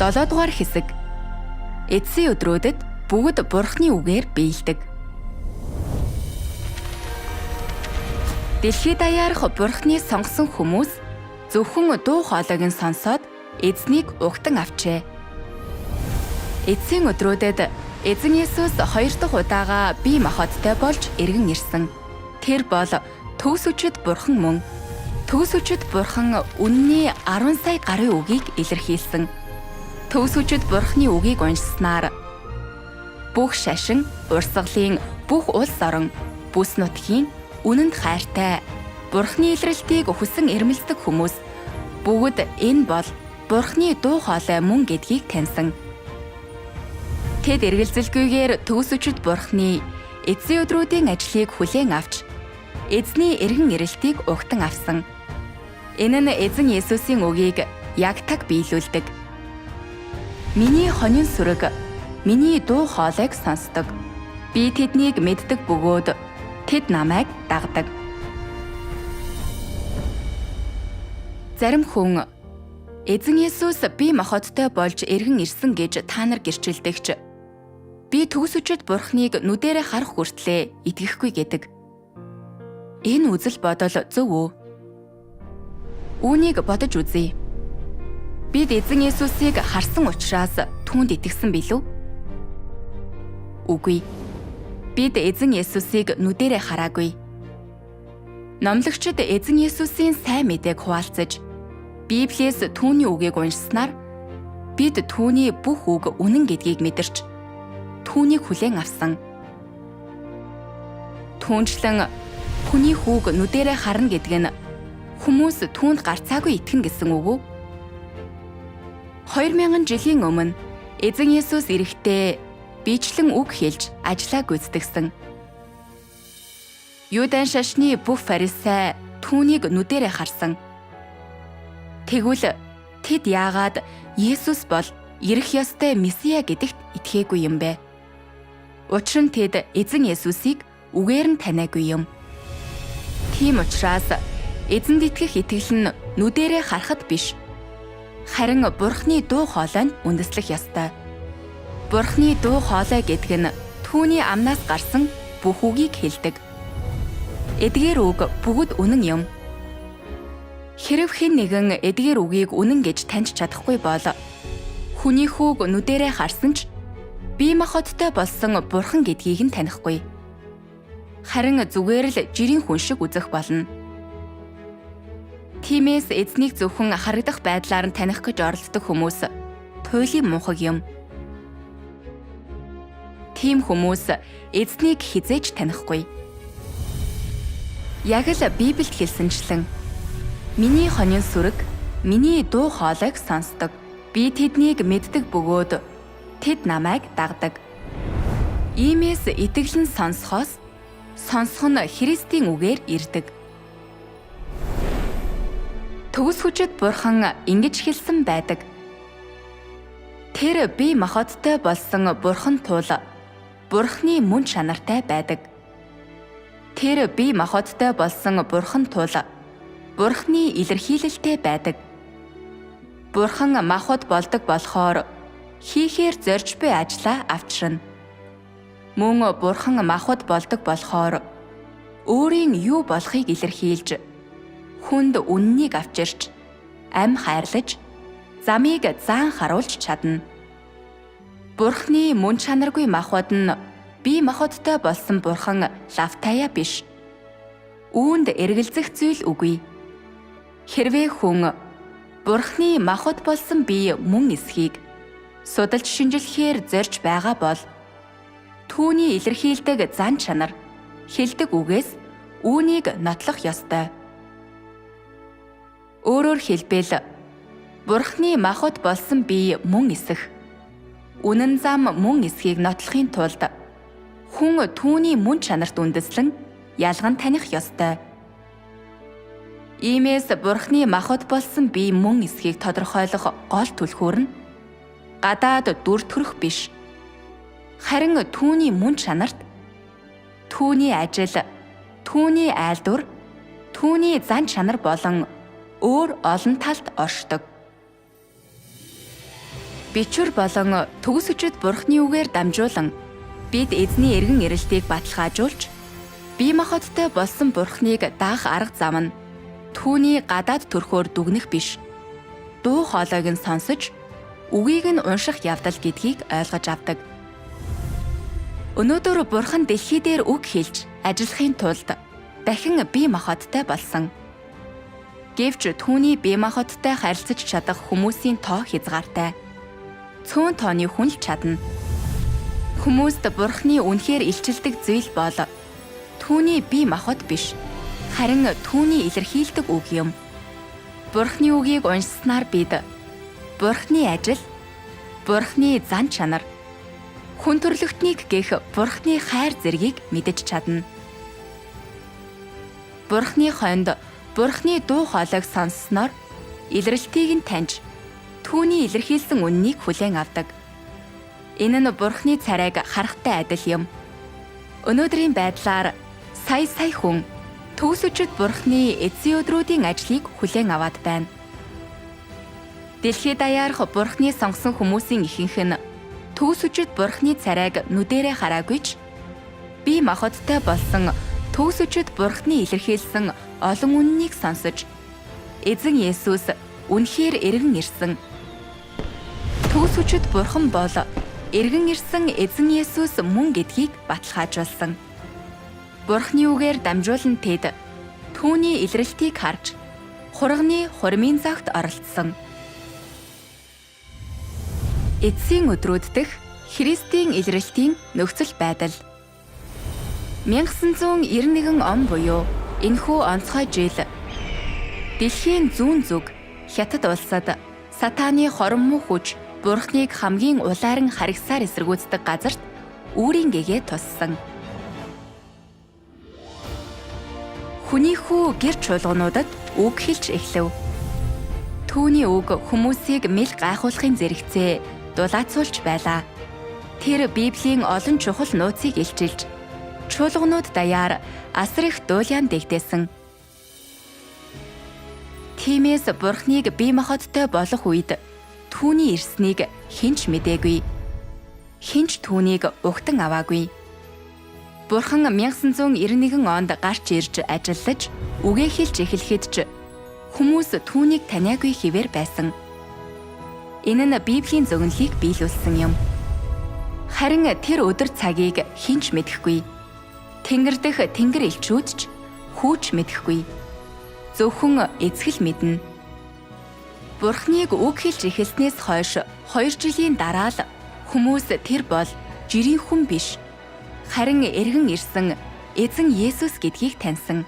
7 дугаар хэсэг. Эцсийн өдрүүдэд бүгд Бурхны үгээр биелдэг. Дэлхийд даяарх Бурхны сонгосон хүмүүс зөвхөн дуу хоолойг нь сонсоод эзнийг угтан авчээ. Эцсийн өдрүүдэд Эзэн Есүс 2 дахь удаага бие махбодтой болж эргэн ирсэн. Тэр бол төгс өчид Бурхан мөн. Төгс өчид Бурхан үнний 10 сая гарын үгийг илэрхийлсэн. Төгс өчид Бурханы үгийг уншсанаар бүх шашин, урсгалын бүх улс орон, бүс нутгийн үнэнд хайртай Бурханы илрэлтийг хүсэн эрмэлздэг хүмүүс бүгд энэ бол Бурханы дуу хоолой мөн гэдгийг таньсан. Тэд эргэлзэлгүйгээр төгс өчид Бурханы эцсийн өдрүүдийн ажлыг хүлээн авч эзний эргэн ирэлтийг угтан авсан. Энэ нь Эзэн Есүсийн үгийг яг таг биелүүлдэг. Миний хонин сүрэг миний дуу хоолойг сонсдог. Би тэднийг мэддэг бөгөөд тэд намайг дагдаг. Зарим хүн Эзэн Есүс бие махбодтой болж эргэн ирсэн гэж та нар гэрчилдэгч би төгс өчид Бурхныг нүдэрээ харах хүртлээр итгэхгүй гэдэг. Энэ үзэл бодол зөв үү? Үүнийг бодож үзье. Бид Эзэн Есүсийг харсан учраас түүнд итгэсэн билүү? Үгүй. Бид Эзэн Есүсийг нүдэрээ хараагүй. Номлогчид Эзэн Есүсийн сайн мэдээг хуваалцаж Библиэс түүний үгийг уншсанаар бид түүний бүх үг үнэн гэдгийг мэдэрч түүнийг хүлээн авсан. Түүнчлэн хүний хүүг нүдэрээ харна гэдэг нь хүмүүс түүнд гарцаагүй итгэн гэсэн үг үү? 2000 жилийн өмнө Эзэн Есүс ирэхдээ биечлэн үг хэлж ажлаа гүйцэтгсэн. Юудан шашны бүх фарисей түүнийг нүдэрээ харсан. Тэгвэл тэд яагаад Есүс бол ирэх ёстой Месиа гэдэгт итгээгүй юм бэ? Учир нь тэд Эзэн Есүсийг үгээр нь таниагүй юм. Тийм учраас Эзэнд итгэх итгэл нь нүдэрээ харахад биш, харин Бурхны дуу хоолойнд үндэслэх ёстой. Бурхны дуу хоолой гэдэг нь түүний амнаас гарсан бүх үгийг хэлдэг. Эдгээр үг бүгд үнэн юм. Хэрэв хэн нэгэн эдгээр үгийг үнэн гэж таньж чадахгүй бол хүний хүүг нүдэрээ харсан ч бие махбодтой болсон Бурхан гэдгийг нь танихгүй. Харин зүгээр л жирийн хүн шиг үзэх болно. Тиймээс эзнийг зөвхөн харагдах байдлаар нь таних гэж оролддог хүмүүс туйлын мунхаг юм. Тийм хүмүүс эзнийг хизээж танихгүй. Яг л Библиэд хэлсэнчлэн миний хонин сүрэг миний дуу хоолойг сонсдог. Би тэднийг мэддэг бөгөөд тэд намайг дагдаг. Иймээс итгэл нь сонсох нь Христийн үгээр ирдэг. Төгс хүчит Бурхан ингэж хэлсэн байдаг. Тэр бие махбодтой болсон Бурхан тул Бурхны мөн чанартай байдаг. Тэр бие махбодтой болсон Бурхан тул Бурхны илэрхийлэлтэй байдаг. Бурхан махбод болдог болохоор хийхээр зорж буй ажлаа авчирна. Мөн Бурхан махбод болдог болохоор өөрийн юу болохыг илэрхийлж хүнд үннийг авчирч ам хайрлаж замыг заан харуулж чадна. Бурхны мөн чанаргүй махбод нь бие махбодтой болсон Бурхан лавтаяа биш. Үүнд эргэлзэх зүйл үгүй. Хэрвээ хүн Бурхны махбод болсон бие мөн эсхийг судалж шинжилэхээр зорж байгаа бол түүний илэрхийлдэг зан чанар хэлдэг үгээс үүнийг нотлох ёстой. Өөрөөр хэлбэл Бурхны махбод болсон бие мөн эсэх. Үнэн зам мөн эсхийг нотлохын тулд хүн түүний мөн чанарт үндэслэн ялган таних ёстой. Иймээс Бурхны махбод болсон бие мөн эсхийг тодорхойлох гол түлхүүр нь гадаад дүр төрх биш. Харин түүний мөн чанарт, түүний ажил, түүний айлдвар, түүний зан чанар болон өөр олон талд оршдог. Бичвэр болон төгс өчид Бурхны үгээр дамжуулан бид эзний эргэн ирэлтийг баталгаажуулж, бие махбодтой болсон Бурхныг даах арга зам нь түүний гадаад төрхөөр дүгнэх биш. Дуу хоолойг нь сонсож, үгийг нь унших явдал гэдгийг ойлгож авдаг. Өнөөдөр Бурхан дэлхий дээр үг хэлж ажиллахын тулд дахин бие махбодтой болсон. Гэвч түүний бие махбодтой харилцаж чадах хүмүүсийн тоо хязгаартай. Цөөн тооны хүн л чадна. Хүмүүст Бурхны үнэхээр илчилдэг зүйл бол түүний бие махбод биш, харин түүний илэрхийлдэг үг юм. Бурхны үгийг уншсанаар бид Бурхны ажил, Бурхны зан чанар, хүн төрлөختнийг гэх Бурхны хайр зэргийг мэдэж чадна. Бурхны хойнд Бурхны дуу хоолойг сонссноор илрэлтийг нь таньж, түүний илэрхийлсэн үннийг хүлээн авдаг. Энэ нь Бурхны царайг харахтай адил юм. Өнөөдрийн байдлаар сая хүн төгс өчид Бурхны эцсийн өдрүүдийн ажлыг хүлээн аваад байна. Дэлхийд даяарх Бурхны сонгосон хүмүүсийн ихэнх нь төгс өчид Бурхны царайг нүдэрээ хараагүй ч, бие махбодтой болсон төгс өчид Бурхны илэрхийлсэн олон үннийг сонсож, эзэн Есүс үнэхээр эргэн ирсэн. Төгс өчид Бурхан бол эргэн ирсэн эзэн Есүс мөн гэдгийг баталгаажуулсан. Бурхны үгээр дамжуулан тэд түүний илрэлтийг харж, хурганы хурмын загт оролцсон. Эцсийн өдрүүд дэх Христийн илрэлтийн нөхцөл байдал. 1991 он буюу энэхүү онцгой жил дэлхийн зүүн зүг Хятад улсад сатааны хорон муу хүч Бурхныг хамгийн улааран харгасаар эсэргүүцдэг газарт үүрийн гэгээ туссан. Хүний хүү гэр чуулгануудад үг хэлж эхлэв. Түүний үг хүмүүсийг мэл гайхуулахын зэрэгцээ дулаацуулж байлаа. Тэр Библийн олон чухал нууцыг илчилж, чуулганууд даяар асар их дуулаан дэгдээсэн. Тиймээс Бурхныг бие махбодтой болох үед түүний ирснийг хинч мэдээгүй. Хинч түүнийг угтан аваагүй. Бурхан 1991 онд гарч ирж ажиллаж, үгээ хэлж эхлэхэд ч хүмүүс түүнийг таниагүй хэвээр байсан. Энэ нь Библийн зөгнөлийг биелүүлсэн юм. Харин тэр өдөр цагийг хинч мэдэхгүй. Тэнгэр дэх тэнгэр элчүүд ч хүүч мэдэхгүй. Зөвхөн эзэхэл мэднэ. Бурхныг үг хэлж эхэлснээс хойш 2 жилийн дараа л хүмүүс тэр бол жирийн хүн биш, харин эргэн ирсэн эзэн Есүс гэдгийг таньсан.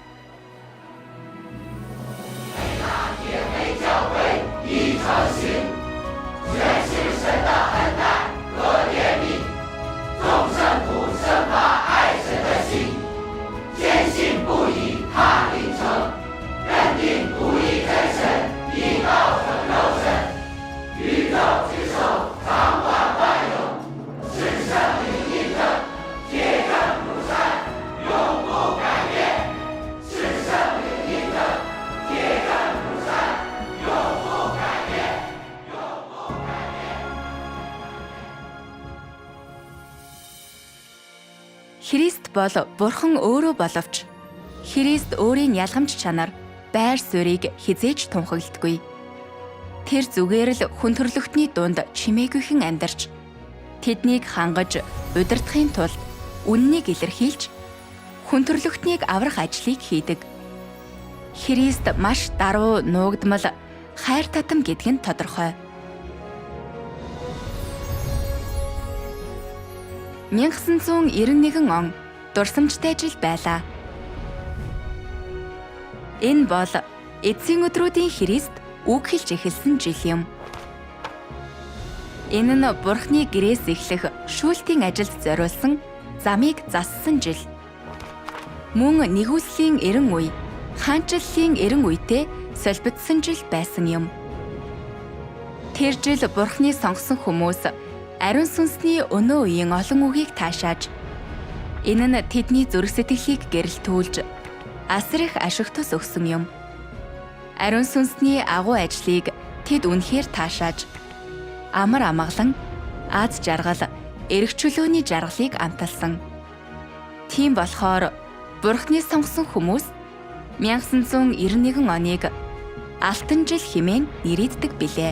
Христ бол Бурхан өөрөө боловч Христ өөрийн ялгамж чанар, байр суурийг хизээж тунхагладаггүй. Тэр зүгээр л хүн төрлөختний дунд чимээгүйхэн амьдарч, тэднийг хангаж, удирдахын тулд үннийг илэрхийлж, хүн төрлөختнийг аврах ажлыг хийдэг. Христ маш даруй нуугдмал, хайр татам гэдг нь тодорхой. 1991 он дурсамжтай жил байлаа. Энэ бол эцсийн өдрүүдийн Христ үг хэлж эхэлсэн жил юм. Энэ нь Бурхны гэрээс эхлэх шүүлтийн ажилд зориулсан замыг зассан жил. Мөн нэгүслийн 90 үе, хаанчлалын 90 үетэй солбитсон жил байсан юм. Тэр жил Бурхны сонгосон хүмүүс ариун сүнсний өнөө үеийн олон үгийг таашааж, энэ нь тэдний зүрх сэтгэлийг гэрэлтүүлж, асар их ашиг тус өгсөн юм. Ариун сүнсний агуу ажлыг тэд үнэхээр таашааж, амар амгалан, аз жаргал, эрх чөлөөний жаргалыг амталсан. Тийм болохоор Бурхны сонгосон хүмүүс 1991 оныг Алтан жил хэмээн нэрийддэг билээ.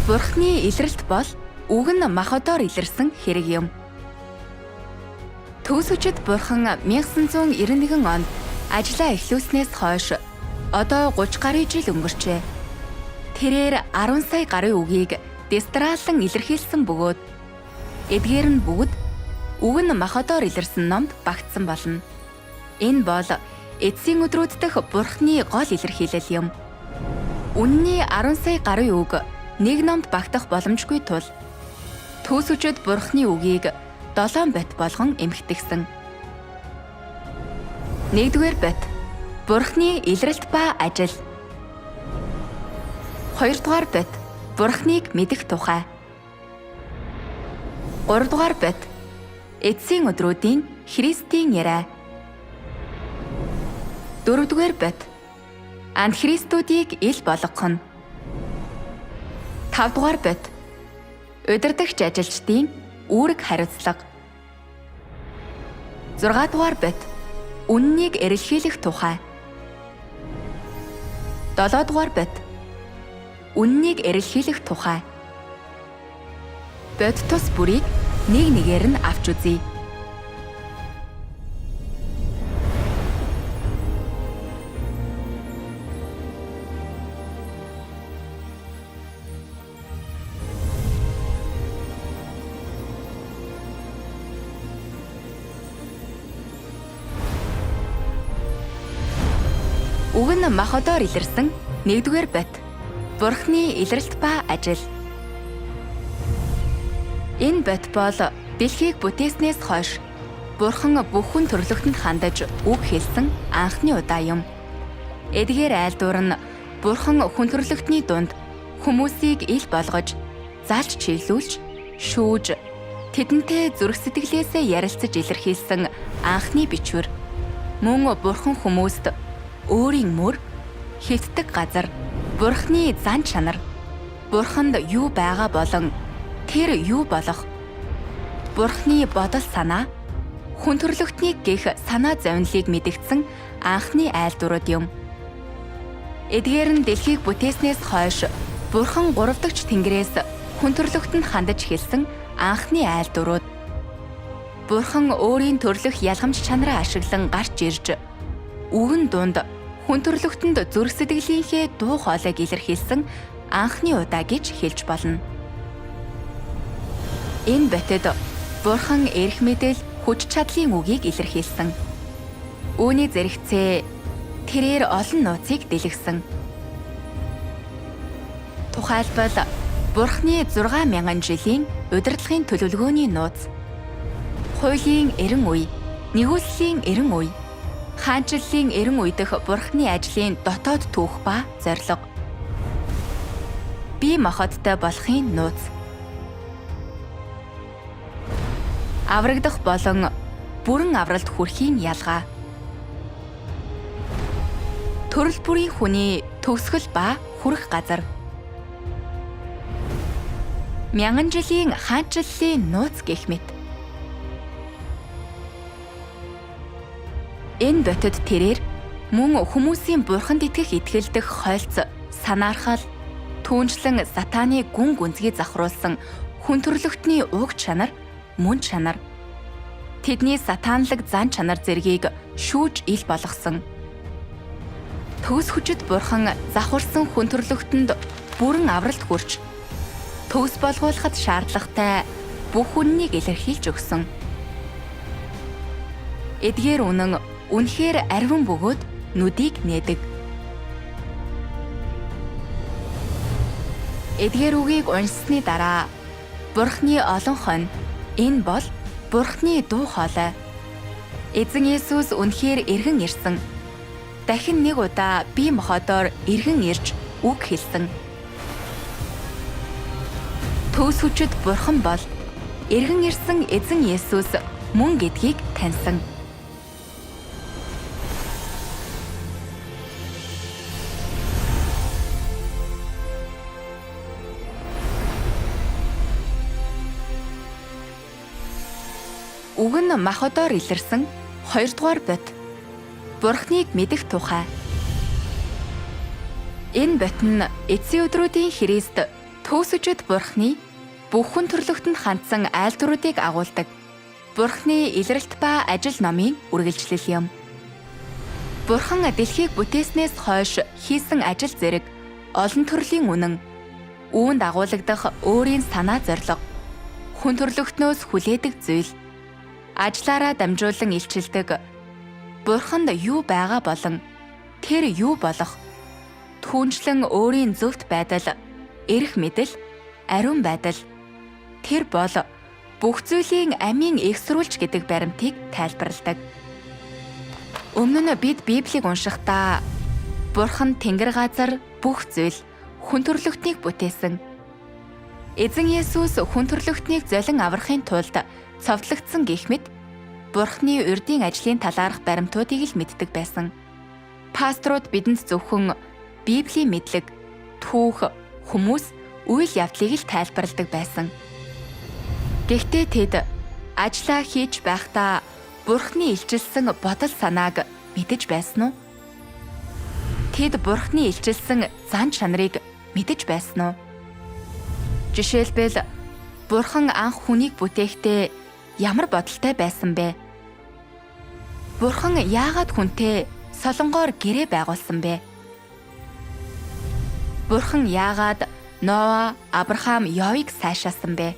Бурхны илрэлт бол үг нь махбодоор илэрсэн хэрэг юм. Төгсөжид Бурхан 1991 онд ажлаа эхлүүлснээс хойш одоо 30 гаруй жил өнгөрчээ. Тэрээр 10 сая гаруй үгийг дистраалан илэрхийлсэн бөгөөд эдгээр нь бүгд үг нь махбодоор илэрсэн номд багтсан болно. Энэ бол эцсийн өдрүүд дэх Бурхны гол илэрхийлэл юм. Үнний 10 сая гаруй үг нэг номд багтах боломжгүй тул төгсөжид Бурхны үгийг 7 бот болгон эмхтэгсэн. 1-р бот Бурхны илрэлт ба ажил. 2-р бот Бурхныг мэдэх тухай. 3-р бот эцсийн өдрүүдийн Христийн яриа. 4-р бот Антихристүүдийг ил болгох нь. 5-р бот удирдагч ажилчдын үүрэг хариуцлага. 6-р бот үннийг эрэлхийлэх тухай. 7-р бот үннийг эрэлхийлэх тухай. Бот тус бүрийг нэг нэгээр нь авч үзье. Үг нь махбодоор илэрсэн 1-р бот Бурхны илрэлт ба ажил. Энэ бот бол дэлхийг бүтээснээс хойш Бурхан бүх хүн төрлөختөнд хандаж үг хэлсэн анхны удаа юм. Эдгээр айлдуур нь Бурхан хүн төрлөختний дунд хүмүүсийг ил болгож, залж чиглүүлж, шүүж, тэдэнтэй зүрх сэтгэлээсээ ярилцаж илэрхийлсэн анхны бичвэр. Мөн Бурхан хүмүүст өөрийн мөр, хитдэг газар, Бурхны зан чанар, Бурханд юу байгаа болон тэр юу болох, Бурхны бодол санаа, хүн төрлөختнийг гэх санаа зовнилыг мэдгдсэн анхны айлдварууд юм. Эдгээр нь дэлхийг бүтээснээс хойш Бурхан 3 дахь тэнгэрээс хүн төрлөختөнд хандаж хэлсэн анхны айлдварууд. Бурхан өөрийн төрлөх ялгамж чанараа ашиглан гарч ирж, үгэн дунд хүн төрлөختөнд зүрх сэтгэлийнхээ дуу хоолойг илэрхийлсэн анхны удаа гэж хэлж болно. Энэ ботэд Бурхан эрх мэдэл, хүч чадлын үгийг илэрхийлсэн. Үүний зэрэгцээ тэрээр олон нууцыг дэлгэсэн. Тухайлбал Бурхны 6000 жилийн удирдлагын төлөвлөгөөний нууц, хуулийн 90 үе, нэгүслийн 90 үе, хаанчлалын 90 үе дэх Бурхны ажлын дотоод түүх ба зорилго, бие махбодтой болохын нууц, аврагдах болон бүрэн авралт хүрэхийн ялгаа, төрөл бүрийн хүний төгсгөл ба хүрэх газар, 1000 жилийн хаанчлалын нууц гэх мэт. Энэ ботэд тэрээр мөн хүмүүсийн Бурханд итгэх итгэлдэх хойлц, санаархал, түүнчлэн сатааны гүн гүнзгий завхруулсан хүн төрлөختний уг чанар, мөн чанар, тэдний сатаанлаг зан чанар зэргийг шүүж ил болгосон. Төгс хүчит Бурхан завхарсан хүн төрлөختөнд бүрэн авралт хүрч, төгс болгуулахад шаардлагатай бүх үннийг илэрхийлж өгсөн. Эдгээр үнэн үнэхээр ариун бөгөөд нүдийг нээдэг. Эдгээр үгийг уншсны дараа Бурхны олон хонь, энэ бол Бурхны дуу хоолой. Эзэн Есүс үнэхээр эргэн ирсэн. Дахин нэг удаа бие махбодоор эргэн ирж үг хэлсэн. Төгс хүчит Бурхан бол эргэн ирсэн эзэн Есүс мөн гэдгийг таньсан. Үг нь махбодоор илэрсэн 2 дугаар бот. Бурхныг мэдэх тухай. Энэ бот нь эцсийн өдрүүдийн Христ төгсөжөд Бурхны бүх хүн төрлөختөнд хандсан айлтгуудыг агуулдаг Бурхны илрэлт ба ажил номын үргэлжлэл юм. Бурхан дэлхийг бүтээснээс хойш хийсэн ажил зэрэг олон төрлийн үнэн, үүнд агуулгадах өөрийн санаа зорилго, хүн төрлөختнөөс хүлээдэг зүйл, ажлаараа дамжуулан илчилдэг Бурханд юу байгаа болон тэр юу болох, түүнчлэн өөрийн зөвхт байдал, эрх мэдэл, ариун байдал, тэр бол бүх зүйлийн амийн эксрүүлж гэдэг баримтыг тайлбарладаг. Өмнө нь бид Библийг уншихдаа Бурхан Тэнгэр газар бүх зүйл хүн төрлөختнийг бүтээсэн. Эзэн Есүс хүн төрлөختнийг золин аврахын тулд цовдлогдсон гэх мэт Бурханы урдийн ажлын талаарх баримтуудыг л мэддэг байсан. Пасторууд бидэнд зөвхөн Библийн мэдлэг, түүх, хүмүүс, үйл явдлыг л тайлбарладаг байсан. Гэхдээ тэд ажлаа хийж байхдаа Бурханы илчилсэн бодол санааг мэдэж байсан уу? Тэд Бурханы илчилсэн зан чанарыг мэдэж байсан уу? Жишээлбэл Бурхан анх хүнийг бүтээхдээ ямар бодолтой байсан бэ? Бурхан яагаад хүнтэй солонгоор гэрээ байгуулсан бэ? Бурхан яагаад Ноа, Авраам, Йовыг сайшаасан бэ?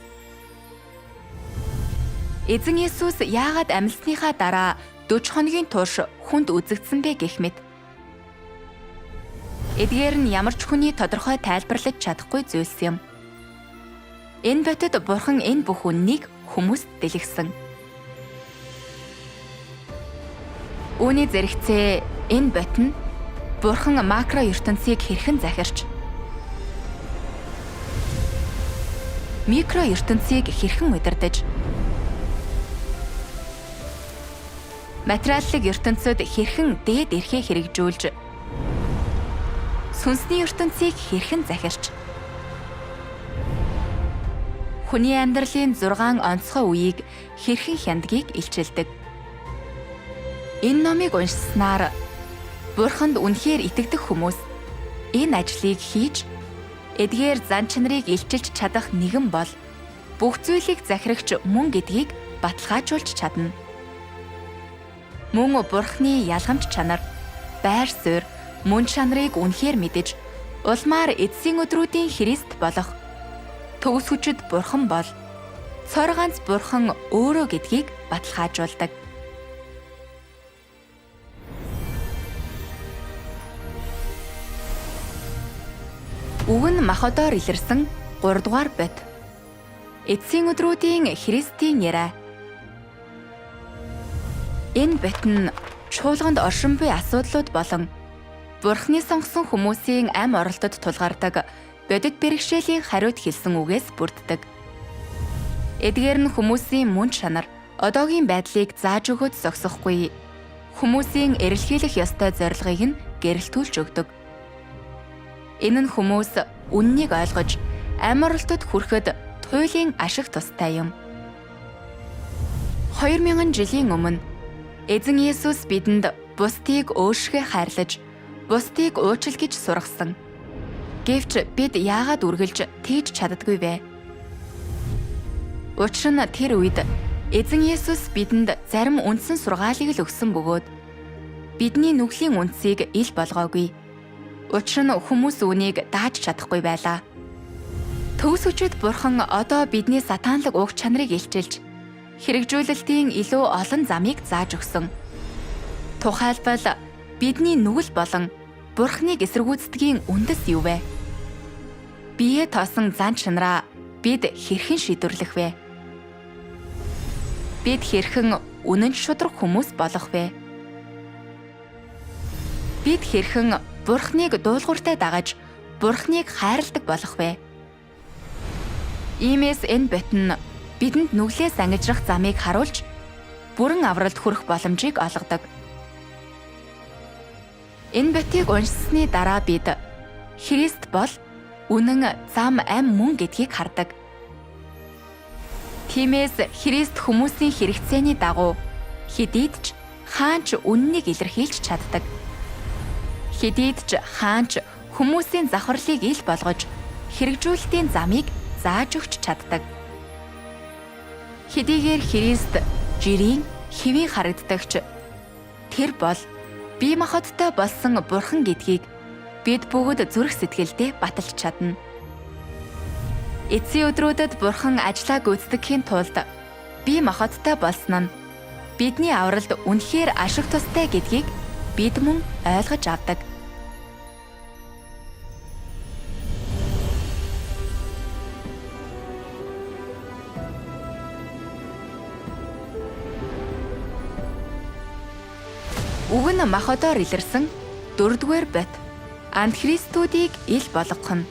Эзэн Есүс яагаад амьлсныхаа дараа 40 хоногийн турш хүнд үзэгдсэн бэ гэх мэт. Эдгээр нь ямар ч хүний тодорхой тайлбарлаж чадахгүй зүйлс юм. Энэ ботод Бурхан энэ бүх үннийг хүмүүст дэлгэсэн. Үүний зэрэгцээ энэ бот нь Бурхан макро ертөнцийг хэрхэн захирч, микро ертөнцийг хэрхэн удирдах, материаллык ертөнцид хэрхэн дээд эрхээ хэрэгжүүлж, сүнсний ертөнцийг хэрхэн захирч, хүний амьдралын 6 онцгой үеийг хэрхэн хяндгийг илчилдэг. Энэ номыг уншсанаар Бурханд үнэхээр итгэдэг хүмүүс энэ ажлыг хийж, эдгээр зан чанарыг илчилж чадах нэгэн бол бүх зүйлийг захирагч мөн гэдгийг баталгаажуулж чадна. Мөн Бурханы ялгамж чанар, байр суурь, мөн чанарыг үнэхээр мэдэж, улмаар эцсийн өдрүүдийн Христ болох төгс хүчит Бурхан бол цор ганц Бурхан өөрөө гэдгийг баталгаажуулдаг. Үг нь махбодоор илэрсэн 3 дугаар бот. Эцсийн өдрүүдийн Христийн яриа. Энэ бот нь чуулганд оршин буй асуудлууд болон Бурханы сонгосон хүмүүсийн ам оролтод тулгардаг бодит бэрхшээлийн хариуд хэлсэн үгээс бүрддэг. Эдгээр нь хүмүүсийн мөн чанар, одоогийн байдлыг зааж өгөөд зогсохгүй, хүмүүсийн эрэлхийлэх ёстой зорилгыг нь гэрэлтүүлж өгдөг. Энэ нь хүмүүс үннийг ойлгож, ам оролтод хүрэхэд туйлын ашиг тустай юм. 2000 жилийн өмнө Эзэн Есүс бидэнд бусдыг өөршгөө хайрлаж, бусдыг уучлал гэж сургасан. Гэвч бид яагаад үргэлж тэгж чаддаггүй вэ? Учир нь тэр үед Эзэн Есүс бидэнд зарим үндсэн сургаалыг л өгсөн бөгөөд бидний нүглийн үндсийг ил болгоогүй. Учир нь хүмүүс үүнийг дааж чадахгүй байлаа. Төгс хүчит Бурхан одоо бидний сатанлаг уг чанарыг илчилж, хэрэгжүүлэлтийн илүү олон замыг зааж өгсөн. Тухайлбал бидний нүгэл болон Бурханыг эсэргүүцдгийн үндэс юу вэ? Бие тоосон зан чанараа бид хэрхэн шийдвэрлэх вэ? Бид хэрхэн үнэн шударга хүмүүс болох вэ? Бид хэрхэн Бурханыг дуулууртай дагаж, Бурханыг хайрладаг болох вэ? Иймээс энэ бот нь бидэнд нүглээс ангижрах замыг харуулж, бүрэн авралт хүрэх боломжийг олгодог. Энэ ботыг уншсны дараа бид Христ бол үнэн, зам, ам, мөн гэдгийг хардаг. Тиймээс Христ хүмүүсийн хэрэгцээний дагуу хэдийд ч хаанч үннийг илэрхийлж чаддаг. Хэдийд ч хаанч хүмүүсийн завхарлыг ил болгож хэрэгжүүлэлтийн замыг зааж өгч чаддаг. Хэдийгээр Христ жирийн хэвийн харагддагч тэр бол бие махбодтой болсон Бурхан гэдгийг бид бүгд зүрх сэтгэлдээ баталж чадна. Эцсийн өдрүүдэд Бурхан ажлаа гүйцэтгэхийн тулд бие махбодтой болсон нь бидний авралд үнэхээр ашиг тустай гэдгийг бид мөн ойлгож авдаг. Үг нь махбодоор илэрсэн 4-р бот Антихристүүдийг ил болгох нь.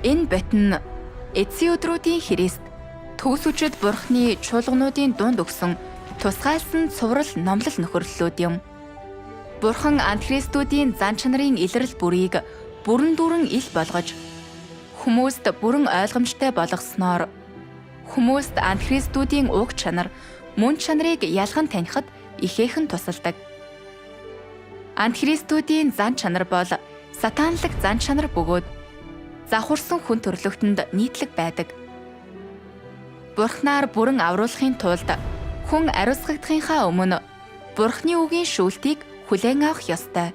Энэ бот нь эцсийн өдрүүдийн Христ төгсөжид Бурхны чуулгануудын дунд өгсөн тусгайлсан цуврал номлол нөхөрлөлүүд юм. Бурхан Антихристүүдийн зан чанарын илрэл бүрийг бүрэн дүүрэн ил болгож хүмүүст бүрэн ойлгомжтой болгосноор хүмүүст Антихристүүдийн уг чанар, мөн чанарыг ялган танихад ихээхэн тусалдаг. Антихристүүдийн зан чанар бол сатанлаг зан чанар бөгөөд завхурсан хүн төрлөختөнд нийтлэг байдаг. Бурхнаар бүрэн авруулахын тулд хүн ариусгагдахынхаа өмнө Бурхны үгийн шүүлтийг хүлээн авах ёстой.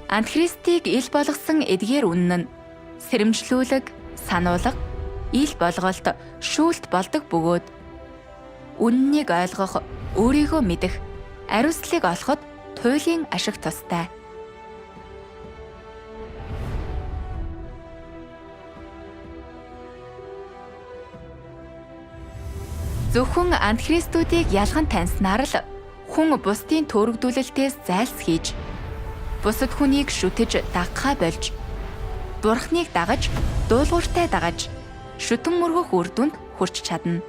Антихристийг ил болгосон эдгээр үнэн нь сэрэмжлүүлэг, сануулга, ил болголт, шүүлт болдог бөгөөд үннийг ойлгох, өөрийгөө мэдэх, ариуслыг олоход туйлын ашиг тустай. Зөвхөн Антихристүүдийг ялган таньснаар л хүн бусдын төөрөгдүүлэлтээс зайлс хийж, бусад хүнийг шүтэж дагахаа болж, Бурхныг дагаж, дуулууртай дагаж, шүтэн мөргөх үр дүнд хүрч чадна.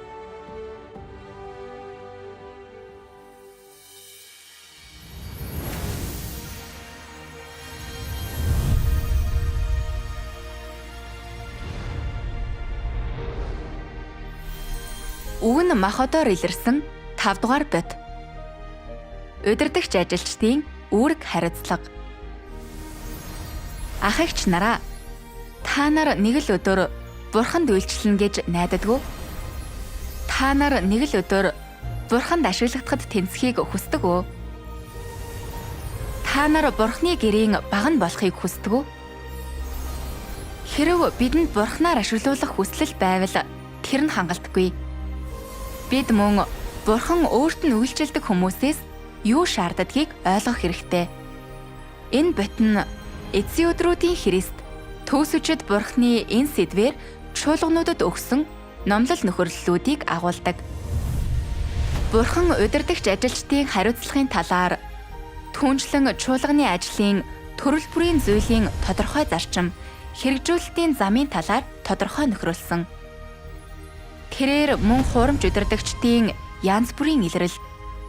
Үг нь махбодоор илэрсэн 5-р бот. Удирдагч ажилчдын үүрэг хариуцлага. Ах эгч нараа, та нар нэг л өдөр Бурханд үйлчлэнэ гэж найдадгүй? Та нар нэг л өдөр Бурханд ашиглагдахад тэнцхийг хүсдэг үү? Та нар Бурхны гэрийн баг нь болохыг хүсдэг үү? Хэрв бидэнд Бурхнаар ашиглуулах хүсэл байвал тэр нь хангалтгүй. Бид мөн Бурхан өөрт нь үйлчилдэг хүмүүсээс юу шаарддгийг ойлгох хэрэгтэй. Энэ бот нь эцсийн өдрүүдийн Христ төгсөжид Бурхны энэ сэдвээр чуулгануудад өгсөн номлол нөхөрлөлүүдийг агуулдаг. Бурхан удирдагч ажилчдын хариуцлагын талаар түншлэн чуулганы ажлын төрөл бүрийн зүйлийн тодорхой зарчим, хэрэгжүүлэлтийн замын талаар тодорхой нөхрөлсөн. Тэрээр мөн хуурамч удирдагчдын янз бүрийн илрэл,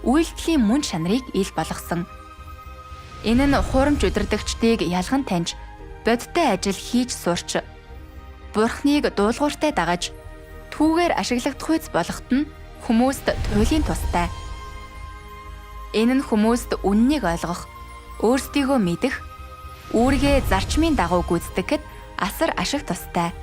үйлдэлийн мөн чанарыг ил болгосон. Энэ нь хуурамч удирдагчдыг ялган таньж, бодиттой ажил хийж сурч, Бурхныг дуулууртай дагаж, түүгээр ашиглагдах үйс болгоход нь хүмүүст туйлын тустай. Энэ нь хүмүүст үннийг ойлгох, өөрсдийгөө мэдэх, үүргээ зарчмын дагуу гүйцэтгэхэд асар ашиг тустай.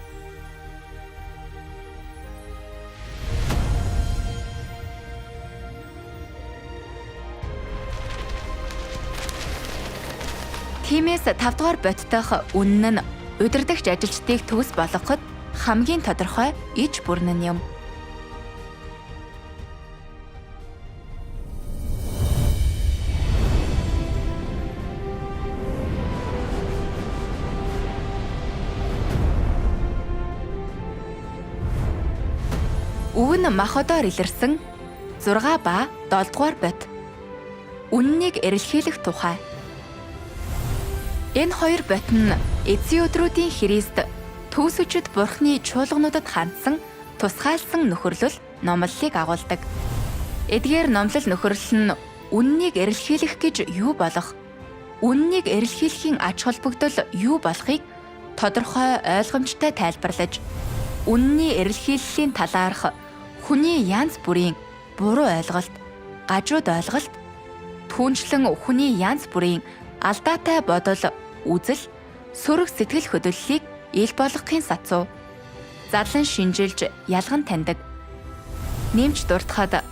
Тиймээс 5-р боттойх үнэн нь удирдагч ажилчдыг төгс болгоход хамгийн тодорхой иж бүрнэн юм. Үг нь махбодоор илэрсэн 6 ба 7-р бот. Үннийг эрэлхийлэх тухай. Энэ хоёр бот нь эцсийн өдрүүдийн Христ төгсөжид Бурхны чуулгануудад хандсан тусгайлсан нөхөрлөл номлолыг агуулдаг. Эдгээр номлол нөхөрлөл нь үннийг эрэлхийлэх гэж юу болох, үннийг эрэлхийлэхийн ач холбогдол юу болохыг тодорхой ойлгомжтой тайлбарлаж, үнний эрэлхийллийн талаарх хүний янз бүрийн буруу ойлголт, гажууд ойлголт, түүнчлэн хүний янз бүрийн алдаатай бодол, үзэл, сөрөг сэтгэл хөдлөлийг ил болгохын сацуу задлан шинжилж ялган таньдаг. Нэмж дуртахад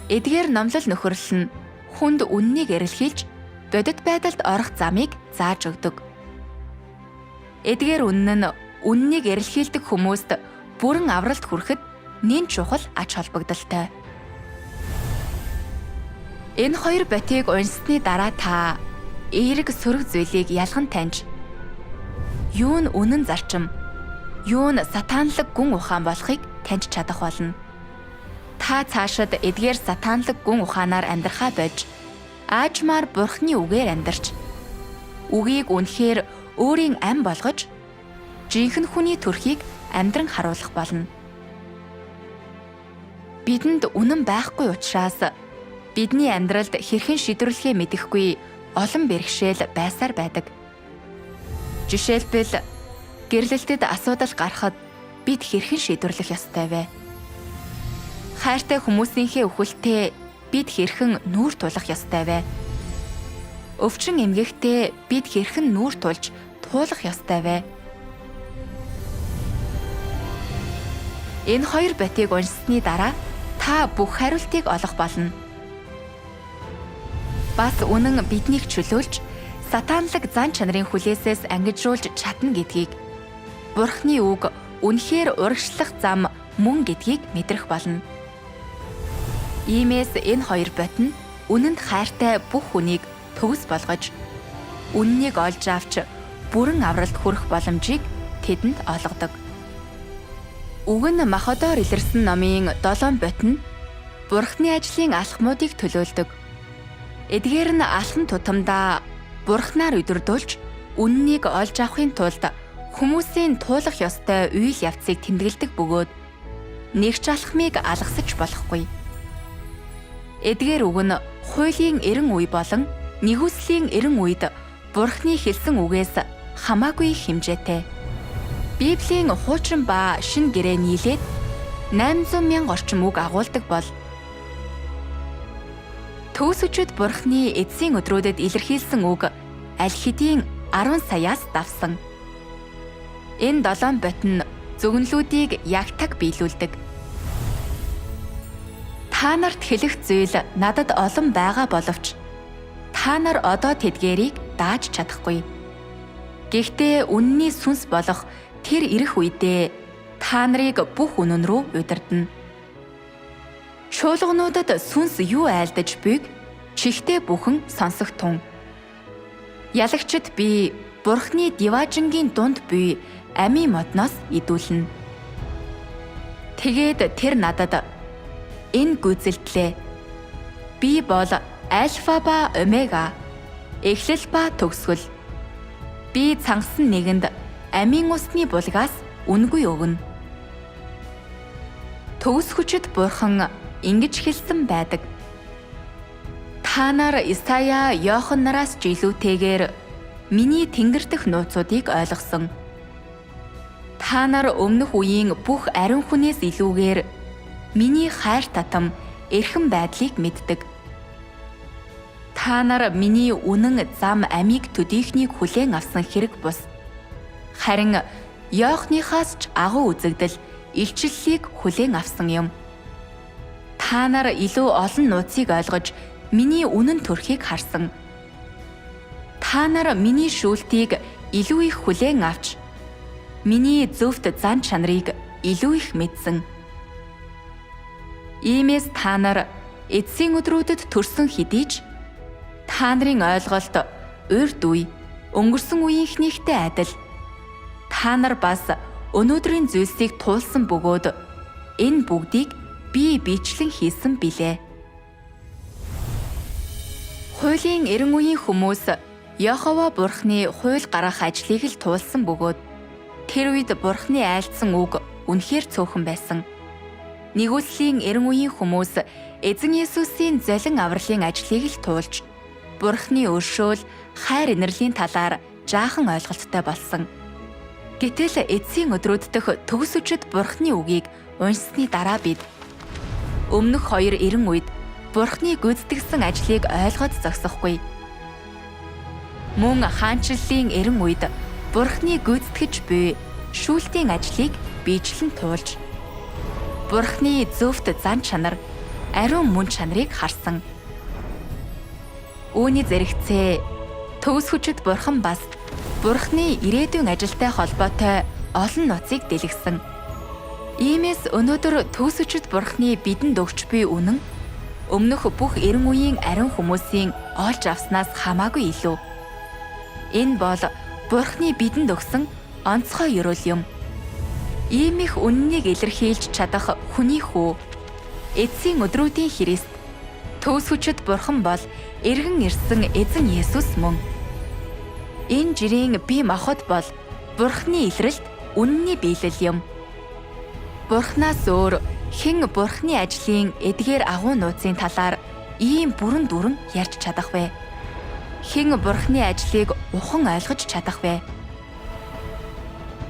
эдгээр номлол нөхөрлөл нь хүнд үннийг эрэлхийлж бодит байдалд орох замыг зааж өгдөг. Эдгээр үнэн нь үннийг эрэлхийлдэг хүмүүст бүрэн авралт хүрэхэд нэн чухал ач холбогдолтой. Энэ хоёр ботийг уншсны дараа та эерэг сөрөг зүйлийг ялган таньж юу нь үнэн зарчим, юу нь сатаанлаг гүн ухаан болохыг таньж чадах болно. Та цаашид эдгээр сатаанлаг гүн ухаанаар амьдрахаа болж аажмаар Бурхны үгээр амьдарч үгийг үнэхээр өөрийн ам болгож жинхэнэ хүний төрхийг амьдран харуулах болно. Бидэнд үнэн байхгүй учраас бидний амьдралд хэрхэн шийдвэрлэхээ мэдэхгүй олон бэрхшээл байсаар байдаг. Жишээлбэл гэрлэлтэд асуудал гарахад бид хэрхэн шийдвэрлэх ёстой вэ? Хайртай хүмүүсийнхээ үхэлтэд бид хэрхэн нүүр тулах ёстой вэ? Өвчин эмгэгтэй бид хэрхэн нүүр тулж туулах ёстой вэ? Энэ хоёр ботыг уншсны дараа та бүх хариултыг олох болно. Бас үнэн биднийг чөлөөлж, сатаанлаг зан чанарын хүлээсээс ангижруулж чадна гэдгийг, Бурхны үг үнэхээр урагшлах зам мөн гэдгийг мэдрэх болно. Иймээс энэ хоёр бот нь үнэнд хайртай бүх хүнийг төгс болгож, үннийг олж авч бүрэн авралт хүрэх боломжийг тэдэнд олгодог. Үг нь Маходоор илэрсэн номын 7 бот нь Бурхны ажлын алхмуудыг төлөөлдөг. Эдгээр нь алхам тутамдаа Бурхнаар өдөрдүүлж, үннийг олж авахын тулд хүмүүсийн туулах ёстой үйл явцыг тэмдэглэдэг бөгөөд нэг ч алхмыг алгасаж болохгүй. Эдгээр үг нь хуулийн эрен үе болон нэгүслийн эрен үед Бурхны хэлсэн үгээс хамаагүй хэмжээтэй. Библийн хуучин ба шинэ гэрээ нийлээд 800,000 орчим үг агуулдаг бол төгс өчид Бурхны эцсийн өдрүүдэд илэрхийлсэн үг аль хэдийн 10 саяас давсан. Энэ 7 бот нь зөвгөнлүүдийг ягтаг биелүүлдэг. Та нарт хэлэх зүйл надад олон байгаа боловч та нар одоо тэдгээрийг дааж чадахгүй. Гэхдээ үнний сүнс болох тэр ирэх үедээ та нарыг бүх үнэн рүү удирдана. Шуулгануудад сүнс юу айлдаж буйг чихтэй бүхэн сонсох тун. Ялагчд би Бурхны диваажингийн дунд буй амийн модноос идүүлнэ. Тэгээд тэр надад энэ гүйцэлдлээ. Би бол альфа ба омега, эхлэл ба төгсгөл. Би цангасан нэгэнд амийн усны булгаас үнгүй өгнө. Төгс хүчит Бурхан ингэж хэлсэн байдаг. Та нар Исая, Иохан нараас ч илүүтэйгээр миний тэнгэр дэх нууцуудыг ойлгосон. Та нар өмнөх үеийн бүх ариун хүнээс илүүгээр миний хайр татам, эрхэм байдлыг мэддэг. Та нар миний үнэн зам амийг төдийхнийг хүлээн авсан хэрэг бус. Харин Иохныхаас ч агуу үзэгдэл, илчлэлийг хүлээн авсан юм. Та нар илүү олон нууцыг ойлгож, миний үнэн төрхийг харсан. Та нар миний шүүлтийг илүү их хүлээн авч, миний зөвхт зан чанарыг илүү их мэдсэн. Иймээс та нар эцсийн өдрүүдэд төрсөн хэдий ч та нарын ойлголт урьд үе, өнгөрсөн үеийнхнийхтэй адил. Та нар бас өнөөдрийн зүйлсийг туулсан бөгөөд энэ бүгдийг би бичлэн хийсэн билээ. Хуулийн эрен үеийн хүмүүс Яхова Бурхны хууль гаргах ажлыг л туулсан бөгөөд тэр үед Бурхны айлдсан үг үнэхээр цөөхөн байсан. Нэгүслийн эрен үеийн хүмүүс эзэн Есүсийн золин авралын ажлыг л туулж Бурхны өршөөл, хайр инэрлийн талаар жаахан ойлголттой болсон. Гэтэл эцсийн өдрүүд дэх төгс-өчид Бурхны үгийг уншсны дараа бид өмнөх 2 эрен үед Бурхны гүйцэтгэсэн ажлыг ойлгоод зогсохгүй. Мөн хаанчлалын эрен үед Бурхны гүйцэтгэж буй шүүлтийн ажлыг биечлэн туулж Бурхны зөвхт зан чанар, ариун мөн чанарыг харсан. Үүний зэрэгцээ төгс хүчит Бурхан бас Бурхны ирээдүйн ажилтай холбоотой олон нууцыг дэлгэсэн. Иймээс өнөөдөр төгс хүчит Бурхны бидэнд өгч буй үнэн өмнөх бүх эрен үеийн ариун хүмүүсийн олж авснаас хамаагүй илүү. Энэ бол Бурхны бидэнд өгсөн онцгой ёроол юм. Ийм их үннийг илэрхийлж чадах хүний хүү эцсийн өдрүүдийн Христ төгс хүчит Бурхан бол эргэн ирсэн эзэн Есүс мөн. Энэ жирийн бие махбод бол Бурхны илрэлт үнний биелэл юм. Бурхнаас өөр хэн Бурхны ажлын эдгээр агуу нууцын талаар ийм бүрэн дүрэн ярьж чадах вэ? Хэн Бурхны ажлыг ухан ойлгож чадах вэ?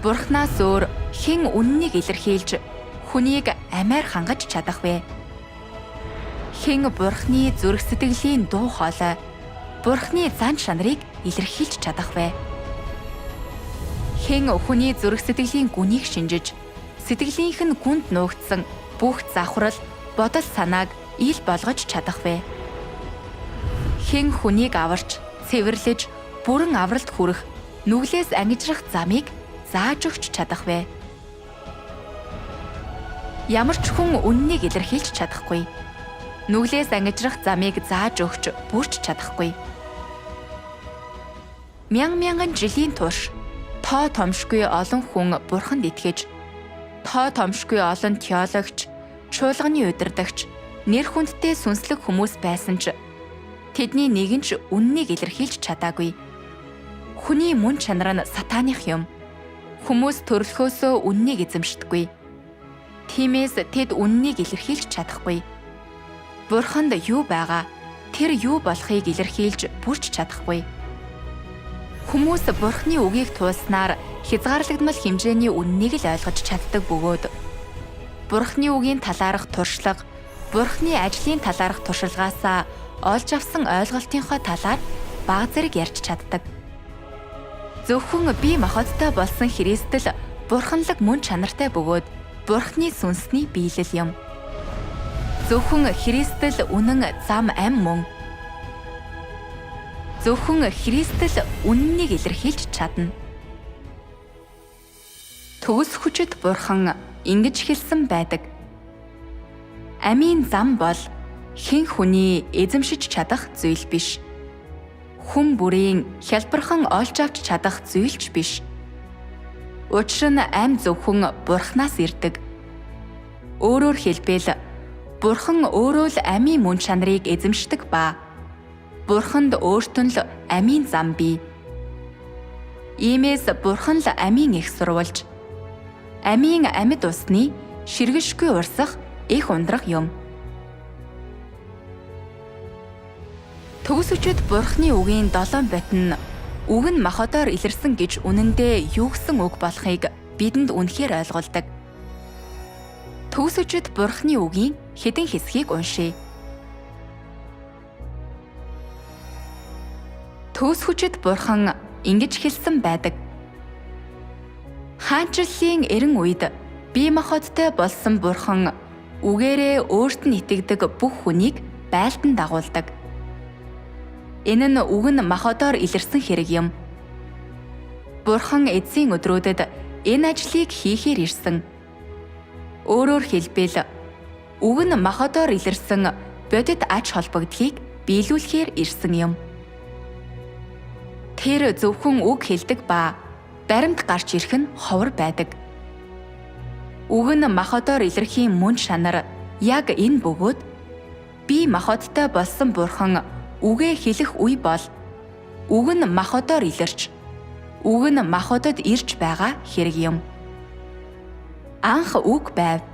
Бурхнаас өөр хэн үннийг илэрхийлж хүнийг амиар хангаж чадах вэ? Хэн Бурхны зүрх сэтгэлийн дуу хоолой, Бурхны зан чанарыг илэрхийлж чадах вэ? Хэн хүний зүрх сэтгэлийн гүнийг шинжиж, сэтгэлийнх нь гүнд нуугдсан бүх завхрал, бодол санааг ил болгож чадах вэ? Хэн хүнийг аварч, цэвэрлэж, бүрэн авралт хүрэх, нүглээс ангижрах замыг зааж өгч чадах вэ? Ямар ч хүн үннийг илэрхийлж чадахгүй. Нүглээс ангижрах замыг зааж өгч бүрч чадахгүй. Мянган жилийн турш тоо томшгүй олон хүн Бурханд итгэж, тоо томшгүй олон теологч, чуулганы удирдагч, нэр хүндтэй сүнслэг хүмүүс байсан ч тэдний нэгэн ч үннийг илэрхийлж чадаагүй. Хүний мөн чанар нь сатаных юм. Хүмүүс төрөлхөөсөө үннийг эзэмшдэггүй. Тиймээс тэд үннийг илэрхийлж чадахгүй. Бурханд юу байгаа, тэр юу болохыг илэрхийлж бүрч чадахгүй. Хүмүүс Бурхны үгийг туулснаар хязгаарлагдмал хэмжээний үннийг л ойлгож чаддаг бөгөөд Бурхны үгийн талаарх туршлага, Бурхны ажлын талаарх туршилгаасаа олж авсан ойлголтынхоо талаар бага зэрэг ярьж чаддаг. Зөвхөн бие махбодтой болсон Христэл бурханлаг мөн чанартай бөгөөд Бурхны сүнсний биелэл юм. Зөвхөн Христэл үнэн зам ам мөн. Зөвхөн Христэл үннийг илэрхийлж чадна. Төгс хүчит Бурхан ингэж хэлсэн байдаг. Амийн зам бол хэн хүний эзэмшиж чадах зүйл биш. Хүн бүрийн хялбархан олж авч чадах зүйлч биш. Учир нь ам зөвхөн Бурханаас ирдэг. Өөрөөр хэлбэл Бурхан өөрөө л амийн мөн чанарыг эзэмшдэг ба Бурханд өөртөө л амийн зам бий. Иймээс Бурхан л амийн их сурвалж, амийн амьд усны ширгэшгүй урсах их ундрах юм. Төгс хүчит Бурхны үгийн 7 ботин үг нь махбодоор илэрсэн гэж үнэндээ юу гэсэн үг болохыг бидэнд үнэхээр ойлгуулдаг. Төгс хүчит Бурхны үгийн хэдэн хэсгийг уншъя. Төгс хүчит Бурхан ингэж хэлсэн байдаг. Хаанчлалын эрен үед бие махбодтой болсон Бурхан үгээрээ өөрт нь итгэдэг бүх хүнийг байлдан дагуулдаг. Энэ нь үг нь махбодоор илэрсэн хэрэг юм. Бурхан эцсийн өдрүүдэд энэ ажлыг хийхээр ирсэн. Өөрөөр хэлбэл үг нь махбодоор илэрсэн бодит ач холбогдлыг биелүүлэхээр ирсэн юм. Тэр зөвхөн үг хэлдэг ба баримт гарч ирэх нь ховор байдаг. Үг нь махбодоор илэрхийн мөн чанар яг энэ бөгөөд би махбодтой болсон Бурхан үгээ хэлэх үе бол үг нь махбодоор илэрч, үг нь махбодод ирж байгаа хэрэг юм. Анх үг байв.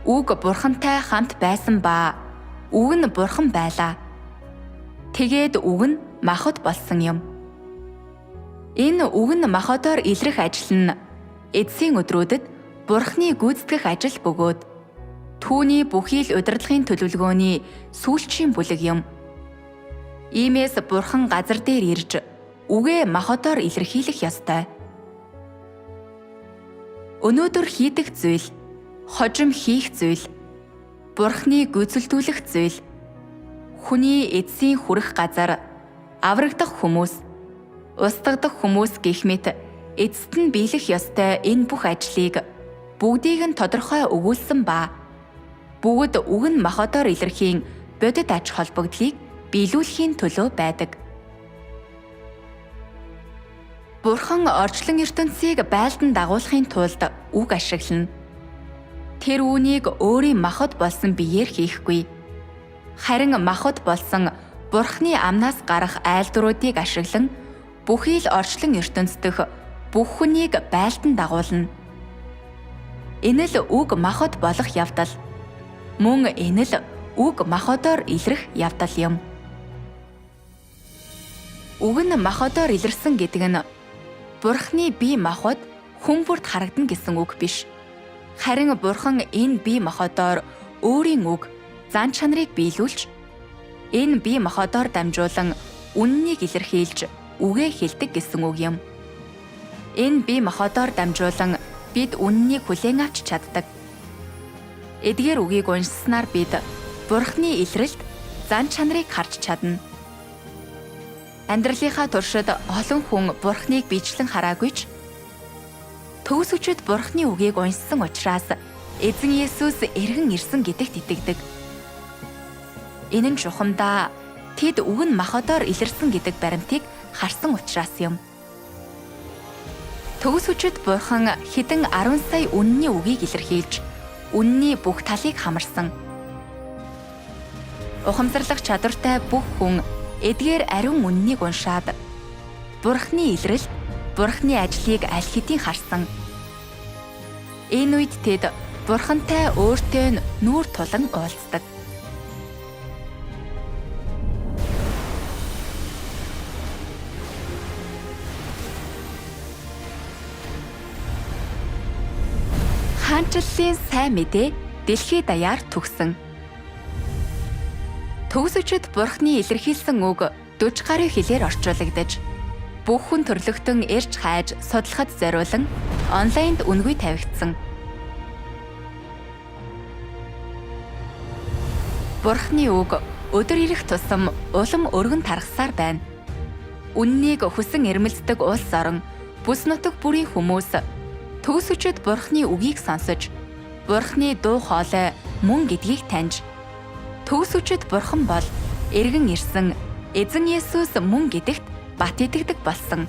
Үг Бурхантай хамт байсан ба үг нь Бурхан байлаа. Тэгээд үг нь махбод болсон юм. Энэ үг нь махбодоор илрэх ажил нь эцсийн өдрүүдэд Бурхны гүйцэтгэх ажил бөгөөд түүний бүхий л удирдлагын төлөвлөгөөний сүүлчийн бүлэг юм. Иймээс Бурхан газар дээр ирж үгээ махотоор илэрхийлэх ёстой. Өнөөдөр хийдэг зүйл, хожим хийх зүйл, Бурхны гүйцэлдүүлэх зүйл, хүний эцсийн хүрэх газар, аврагдах хүмүүс, устгадах хүмүүс гэх мэт эцэст нь биелэх ёстой энэ бүх ажлыг бүгдийг нь тодорхой өгүүлсэн ба бүгд үгэн махотоор илэрхийн бодит аж холбогдлыг биелүүлэхийн төлөө байдаг. Бурхан орчлон ертөнцийг байлдан дагуулахын тулд үг ашиглана. Тэр үүнийг өөрийн махот болсон биеэр хийхгүй. Харин махот болсон Бурханы амнаас гарах айлдваруудыг ашиглан бүхий л орчлон ертөнц дэх бүх хүнийг байлдан дагуулна. Энэ л үг махот болох явдал. Мөн энэ л үг махотоор илрэх явдал юм. Үг нь махотоор илэрсэн гэдэг нь Бурханы бие махбод хүн бүрт харагдана гэсэн үг биш. Харин Бурхан энэ бие махбодоор өөрийн үг, зан чанарыг биелүүлж, энэ бие махбодоор дамжуулан үннийг илэрхийлж үгээ хэлдэг гэсэн үг юм. Энэ бие махбодоор дамжуулан бид үннийг хүлээн авч чаддаг. Эдгээр үгийг уншсанаар бид Бурханы илрэлт, зан чанарыг харж чадна. Амьдралынхаа туршид олон хүн Бурханыг бичлэн хараагүй ч төгс өчид Бурханы үгийг уншсан учраас Эзэн Есүс эргэн ирсэн гэдэгт итгэдэг. Энэ нь чухамдаа тэд үг нь махотоор илэрсэн гэдэг баримтыг харсан учраас юм. Төгс өчид Бурхан хэдэн 10 сая үнний үгийг илэрхийлж, үнний бүх талыг хамарсан. Ухамсарлах чадвартай бүх хүн эдгээр ариун үннийг уншаад Бурханы илрэлт, Бурханы ажлыг аль хэдийн харсан. Энэ үед тэд Бурхантай өөртөө нүүр тулан уулздаг. Хаанчлалын сайн мэдээ дэлхий даяар түгсэн. Төгс өчид Бурханы илэрхийлсэн үг 40 гаруй хэлээр орчуулагдаж, бүх хүн төрлөختөн ирж хайж судлахад зориулан онлайнд үнгүй тавигдсан. Бурханы үг өдөр ирэх тусам улам өргөн тархсаар байна. Үннийг хүсэн эрмэлздэг улс орон, бүс нутаг бүрийн хүмүүс төгс өчид Бурханы үгийг сонсож, Бурханы дуу хоолой мөн гэдгийг таньж, төгс өчид Бурхан бол эргэн ирсэн Эзэн Есүс мөн гэдэгт бат итгэдэг болсон.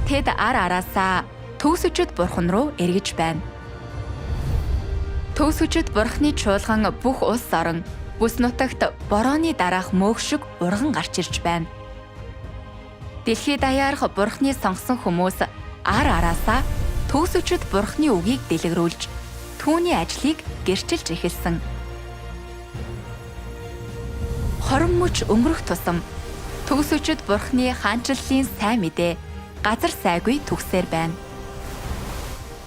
Тэд ар араасаа төгс өчид Бурхан руу эргэж байна. Төгс өчид Бурханы чуулган бүх улс орон, бүс нутагт борооны дараах мөөх шиг урган гарч ирж байна. Дэлхий даяарх Бурханы сонгосон хүмүүс ар араасаа төгс өчид Бурханы үгийг дэлгэрүүлж, түүний ажлыг гэрчилж эхэлсэн. Хорон мөч өнгөрөх тусам төгс өчид Бурханы хаанчлалын сайн мэдээ газар сайгүй түгсээр байна.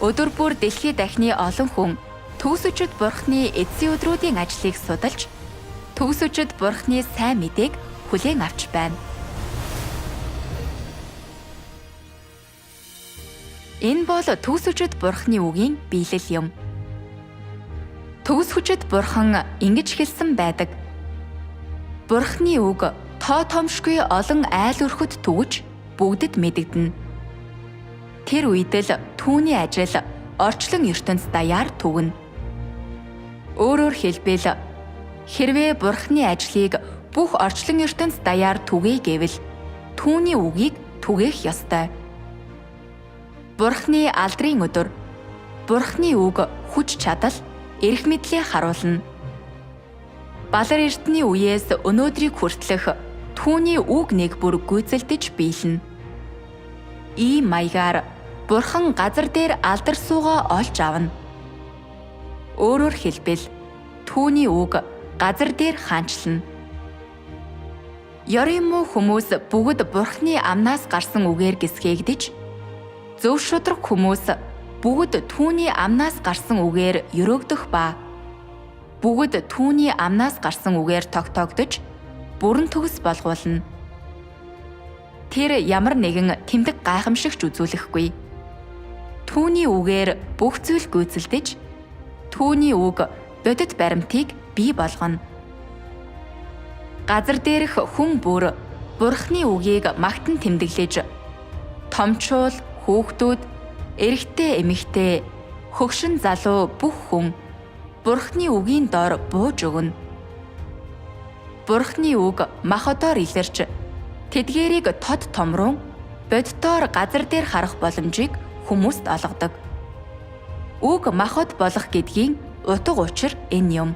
Өдөр бүр дэлхий дахины олон хүн төгс өчид Бурханы эцсийн өдрүүдийн ажлыг судалж, төгс өчид Бурханы сайн мэдээг хүлээн авч байна. Энэ бол төгс өчид Бурханы үгийн биелэл юм. Төгс өчид Бурхан ингэж хэлсэн байдаг. Бурханы үг тоо томшгүй олон айл өрхөд түгж бүгдэд мэдэгдэнэ. Тэр үед л түүний ажил орчлон ертөнц даяар түгнэ. Өөрөөр хэлбэл хэрвээ Бурханы ажлыг бүх орчлон ертөнц даяар түгэе гэвэл түүний үгийг түгээх ёстой. Бурханы алдрын өдөр Бурханы үг хүч чадал, эрх мэдлээ харуулна. Балар эрдэнэ үеэс өнөөдрийг хүртэлх түүний үг нэг бүр гүйцэлдэж биелнэ. Ийм маягаар Бурхан газар дээр алдар суугаа олж авна. Өөрөөр хэлбэл түүний үг газар дээр хаанчлна. Ёрын муу хүмүүс бүгд Бурханы амнаас гарсан үгээр гисгээгдэж, Зөв шударга хүмүүс бүгд түүний амнаас гарсан үгээр өрөөгдөх ба бүгд түүний амнаас гарсан үгээр тогтоогдож бүрэн төгс болгуулна. Тэр ямар нэгэн тэмдэг гайхамшигч үзүүлэхгүй. Түүний үгээр бүх зүйл гүйцэлдэж, түүний үг бодит баримтыг бий болгоно. Газар дээрх хүн бүр Бурхны үгийг магтан тэмдэглэж, томчуул, хүүхдүүд, эрэгтэй эмэгтэй, хөгшин залуу бүх хүн Бурхны үгийн доор бууж өгнө. Бурхны үг махадоор илэрч, тэдгээрийг тод томрун, боддоор газар дээр харах боломжийг хүмүүст олгодог. Үг махад болох гэдгийн утга учир энэ юм.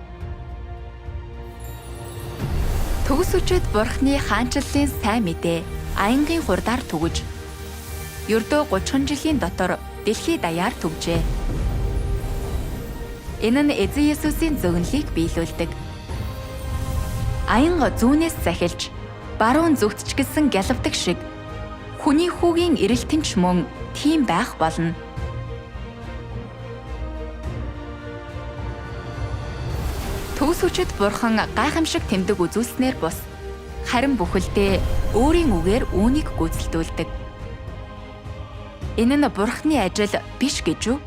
Төгс үчид Бурхны хаанчлалын сайн мэдээ аянгийн хурдаар түгэж, ердөө 30 жилийн дотор дэлхий даяар түгжээ. Энэ нь Эзэн Есүсийн зөгнөлийг биелүүлдэг. Аянга зүүнээс захилж, баруун зүгт ч гэсэн гялавдаг шиг хүний хүүгийн эрэлтэнч мөн тийм байх болно. Төгс үчид Бурхан гайхамшиг тэмдэг үзүүлснээр бус, харин бүхэлдээ өөрийн үгээр үүнийг гүйцэлдүүлдэг. Энэ нь Бурханы ажил биш гэж үү?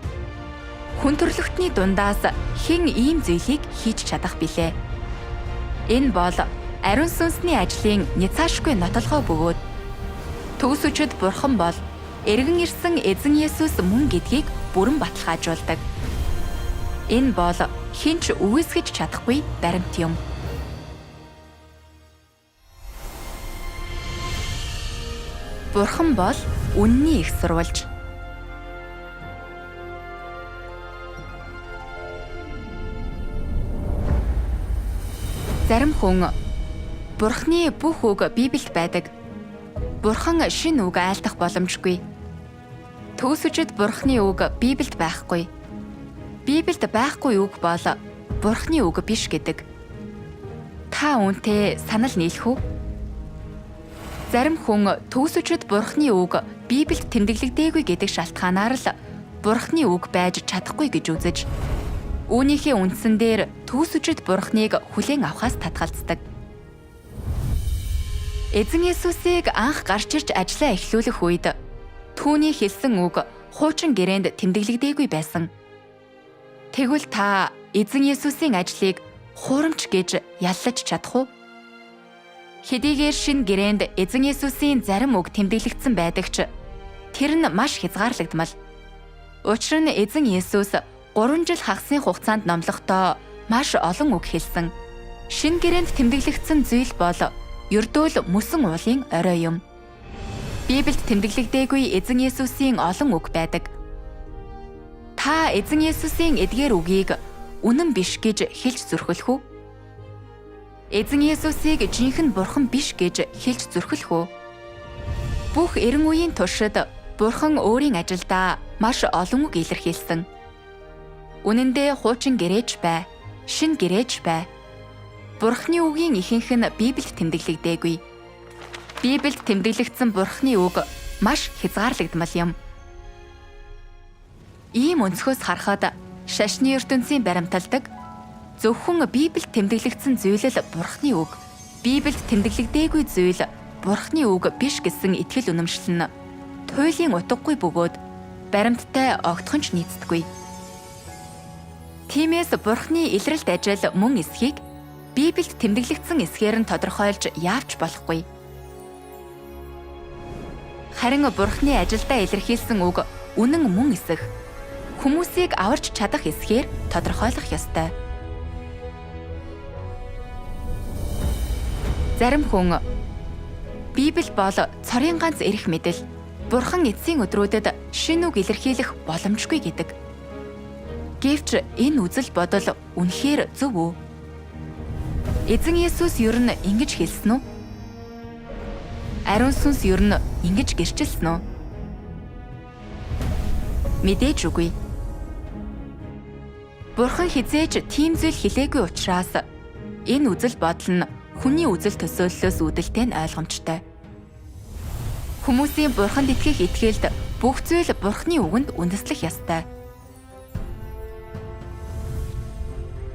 Хүн төрлөختний дундаас хэн ийм зүйлийг хийж чадах билээ? Энэ бол ариун сүнсний ажлын няцаашгүй нотолгоо бөгөөд төгс үчид Бурхан бол эргэн ирсэн Эзэн Есүс мөн гэдгийг бүрэн баталгаажуулдаг. Энэ бол хинч үгүйсгэж чадахгүй баримт юм. Бурхан бол үнний их сурвалж. Зарим хүн Бурханы бүх үг Библиэд байдаг. Бурхан шинэ үг айлдах боломжгүй. Төгс үчид Бурханы үг Библиэд байхгүй. Библиэд байхгүй үг бол Бурханы үг биш гэдэг. Та үүнтэй санал нийлэх үү? Зарим хүн төгс үчид Бурханы үг Библиэд тэмдэглэгдээгүй гэдэг шалтгаанаар л Бурханы үг байж чадахгүй гэж үзэж, үүнийхээ үндсэн дээр төгс үчид Бурханыг хүлээн авахаас татгалздаг. Эзэн Есүсийг анх гарч ирж ажлаа эхлүүлэх үед түүний хэлсэн үг хуучин гэрээнд тэмдэглэгдээгүй байсан. Тэгвэл та Эзэн Есүсийн ажлыг хуурамч гэж яллаж чадах уу? Хэдийгээр шинэ гэрээнд Эзэн Есүсийн зарим үг тэмдэглэгдсэн байдаг ч тэр нь маш хязгаарлагдмал. Учир нь Эзэн Есүс 3 жил хагасны хугацаанд номлохдоо маш олон үг хэлсэн. Шинэ гэрээнд тэмдэглэгдсэн зүйл бол ердөө л мөсөн уулын орой юм. Библиэд тэмдэглэгдээгүй Эзэн Есүсийн олон үг байдаг. Та Эзэн Есүсийн эдгээр үгийг үнэн биш гэж хэлж зүрхэлэх үү? Эзэн Есүсийг жинхэнэ Бурхан биш гэж хэлж зүрхэлэх үү? Бүх эрен үеийн туршид Бурхан өөрийн ажилдаа маш олон үг илэрхийлсэн. Үнэн дээр хуучин гэрээж бай, шинэ гэрээж бай. Бурханы үгийн ихэнх нь Библиэд тэмдэглэгдээгүй. Библиэд тэмдэглэгдсэн Бурханы үг маш хязгаарлагдмал юм. Ийм өнцгөөс харахад шашны ертөнцийн баримталдаг зөвхөн Библиэд тэмдэглэгдсэн зүйл л Бурханы үг. Библиэд тэмдэглэгдээгүй зүйл Бурханы үг биш гэсэн итгэл үнэмшил нь туйлын утгагүй бөгөөд баримттай огтхонч нийцдэггүй. Тиймээс Бурханы илрэлт ажил мөн эсхийг Библиэд тэмдэглэгдсэн эсхээр нь тодорхойлж яавч болохгүй. Харин Бурханы ажилдаа илэрхийлсэн үг үнэн мөн эсэх, хүмүүсийг аварч чадах эсхээр тодорхойлох ёстой. Зарим хүн Библи бол цорын ганц эрх мэдэл, Бурхан эцсийн өдрүүдэд шинэ үг илэрхийлэх боломжгүй гэдэг. Гэвч энэ үзэл бодол үнэхээр зөв үү? Эзэн Есүс ер нь ингэж хэлсэн үү? Ариун сүнс ер нь ингэж гэрчилсэн үү? Мэдээж үгүй. Бурхан хизээж тийм зүйл хэлээгүй учраас энэ үзэл бодол нь хүний үзэл төсөөллөөс үүдэлтэй нь ойлгомжтой. Хүмүүсийн Бурханд итгэх итгэлд бүх зүйл Бурхны үгэнд үндэслэх ёстой.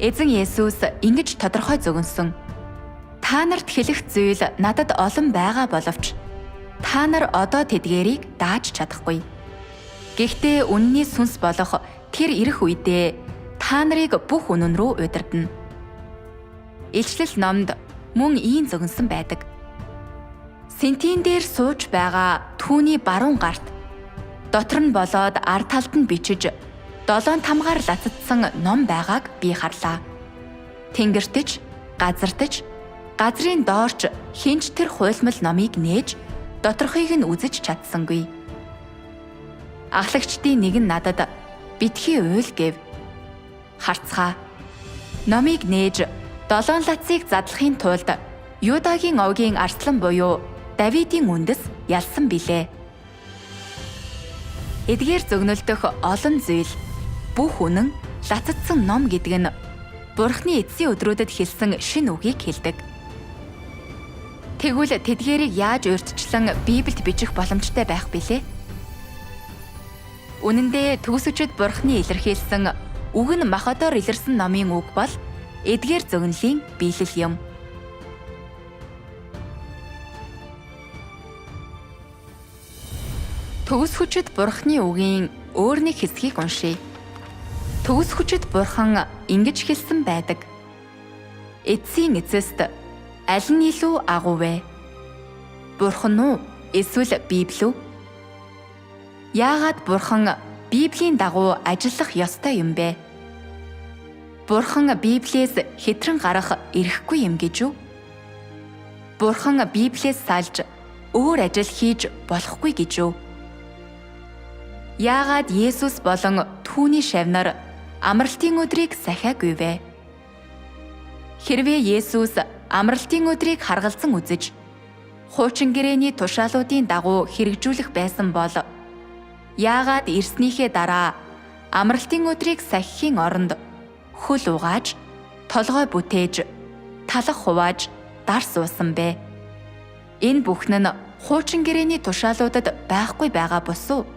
Эзэн Есүс ингэж тодорхой зөгнсөн. Та нарт хэлэх зүйл надад олон байгаа боловч та нар одоо тэдгээрийг дааж чадахгүй. Гэхдээ үнний сүнс болох тэр ирэх үедээ та нарыг бүх үнэн рүү удирдана. Илчлэл номд мөн ийм зөгнсөн байдаг. Сентийн дээр сууж байгаа түүний баруун гарт дотор нь болоод ард талд нь бичиж 7 тамгаар лацадсан ном байгааг би харлаа. Тэнгэртэж, газартаж, газрын доорч хинч тэр хуйлмал номыг нээж доторхыг нь үзэж чадсангүй. Ахлагчдын нэг нь надад битгий уйл гэв. Харцгаа. Номыг нээж 7 лацыг задлахын тулд Юдагийн овгийн арслан буюу Давидын үндэс ялсан билээ. Эдгээр зөгнөлдөх олон зүйл бүх үнэн лацадсан ном гэдэг нь Бурхны эцсийн өдрүүдэд хэлсэн шин үгийг хэлдэг. Тэгвэл тэдгээрийг яаж урьдчилан Библиэд бичих боломжтой байх билээ? Үнэн дээр төгсөчд Бурхны илэрхийлсэн үг нь махадоор илэрсэн номын үг бол эдгээр зөгнөлийн биелэл юм. Төгс хүчит Бурхны үгийн өөр нэг хэсгийг уншийе. Төгс хүчит Бурхан ингэж хэлсэн байдаг. Эцсийн эцэст аль нь илүү агуу вэ? Бурхан уу эсвэл Библи үү? Яагаад Бурхан Библийн дагуу ажиллах ёстой юм бэ? Бурхан Библиэс хэтрэн гарах эрхгүй юм гэж үү? Бурхан Библиэс салж өөр ажил хийж болохгүй гэж үү? Яагаад Есүс болон түүний шавнар амралтын өдрийг сахиагүй вэ? Хэрвээ Есүс амралтын өдрийг харгалзан үзэж, хуучин гэрээний тушаалуудын дагуу хэрэгжүүлэх байсан бол яагаад ирснийхээ дараа амралтын өдрийг сахихын оронд хөл угааж, толгой бүтээж, талах хувааж, дарс уусан бэ? Энэ бүхэн нь хуучин гэрээний тушаалуудад байхгүй байгаа бус уу?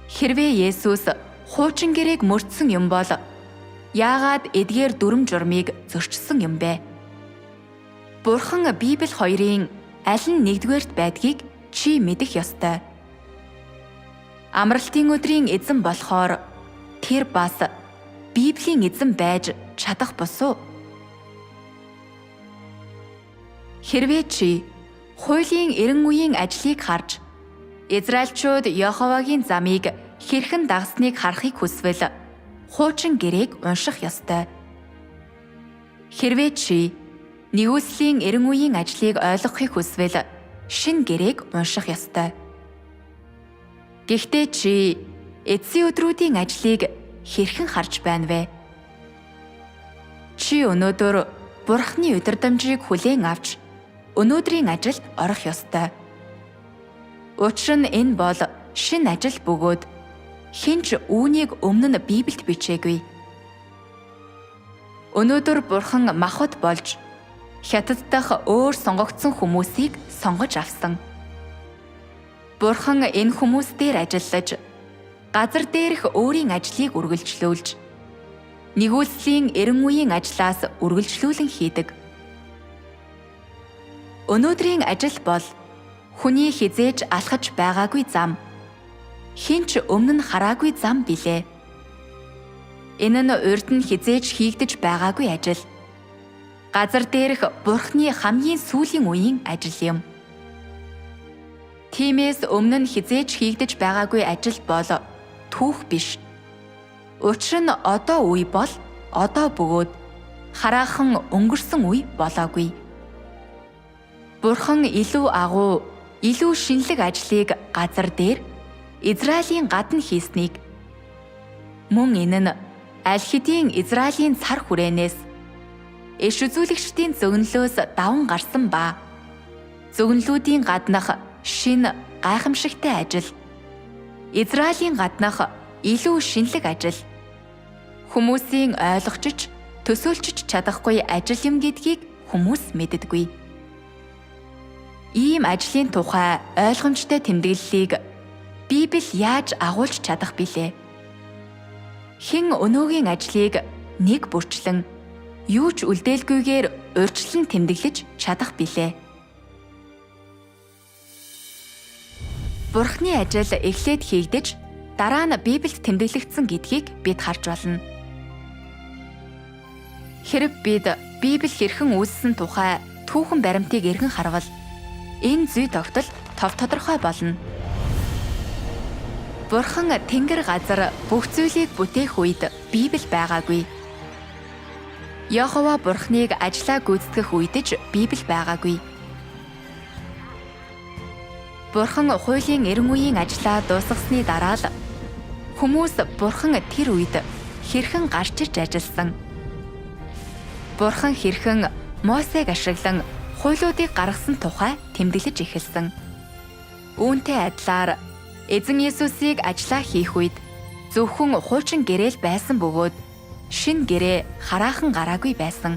Хэрвээ Есүс хуучин гэрээг мөрдсөн юм бол яагаад эдгээр дүрм журмыг зөрчсөн юм бэ? Бурхан Библи хоёрын аль нь нэгдүгээрт байдгийг чи мэдэх ёстой. Амралтын өдрийн эзэн болохоор тэр бас Библийн эзэн байж чадах бус уу? Хэрвээ чи хуулийн эрен үеийн ажлыг харж Израильчууд Йоховагийн замыг хэрхэн дагсныг харахыг хүсвэл хуучин гэрээг унших ёстой. Хэрвээ чи нэгүслийн эрен үеийн ажлыг ойлгохыг хүсвэл шин гэрээг унших ёстой. Гэхдээ чи эцсийн өдрүүдийн ажлыг хэрхэн харж байна вэ? Чи өнөөдөр Бурхны удирдамжийг хүлээн авч өнөөдрийн ажилд орох ёстой. Учир нь энэ бол шин ажил бөгөөд хинч үүнийг өмнө нь Библиэд бичээгүй. Өнөөдөр Бурхан махбат болж Хятад дахь өөр сонгогдсон хүмүүсийг сонгож авсан. Бурхан энэ хүмүүс дээр ажиллаж газар дээрх өөрийн ажлыг үргэлжлүүлж нэгүслийн эрен үеийн ажлаас үргэлжлүүлэн хийдэг. Өнөөдрийн ажил бол хүний хизээж алхаж байгаагүй зам. Хинч өмнө нь хараагүй зам билээ. Энэ нь урд нь хизээж хийгдэж байгаагүй ажил. Газар дээрх Бурхны хамгийн сүүлийн үеийн ажил юм. Тиймээс өмнө нь хизээж хийгдэж байгаагүй ажил бол түүх биш. Учир нь одоо үе бол одоо бөгөөд хараахан өнгөрсөн үе болоогүй. Бурхан илүү агуу, илүү шинэлэг ажлыг газар дээр Израилийн гадна хийснийг мөн энэ нь аль хэдийн Израилийн цар хүрээнээс иш үзүүлэгчдийн зөгнлөөс даван гарсан ба зөгнлүүдийн гаднах шин гайхамшигтай ажил, Израилийн гаднах илүү шинэлэг ажил, хүмүүсийн ойлгочж төсөөлчж чадахгүй ажил юм гэдгийг хүмүүс мэддэггүй. Ийм ажлын тухай ойлгомжтой тэмдэглэлийг Библи яаж агуулж чадах билээ? Хэн өнөөгийн ажлыг нэг бүрчлэн юу ч үлдээлгүйгээр урьдчилан тэмдэглэж чадах билээ? Бурхны ажил эхлээд хийгдэж дараа нь Библиэд тэмдэглэгдсэн гэдгийг бид харж байна. Хэрэг бид Библи хэрхэн үүссэн тухай түүхэн баримтыг эргэн харвал энэ зүй тогтол тов тодорхой болно. Бурхан тэнгэр газар бүх зүйлийг бүтээх үед Библи байгаагүй. Йохова Бурхныг ажлаа гүйцэтгэх үедж Библи байгаагүй. Бурхан хуулийн эрен үеийн ажлаа дуусгасны дараа л хүмүүс Бурхан тэр үед хэрхэн гарч ирж ажилласан. Бурхан хэрхэн Мосег ашиглан хуулиудыг гаргасан тухай тэмдэглэж эхэлсэн. Үүнтэй адилаар Эзэн Есүсийг ажлаа хийх үед зөвхөн хуучин гэрэл байсан бөгөөд шинэ гэрээ хараахан гараагүй байсан.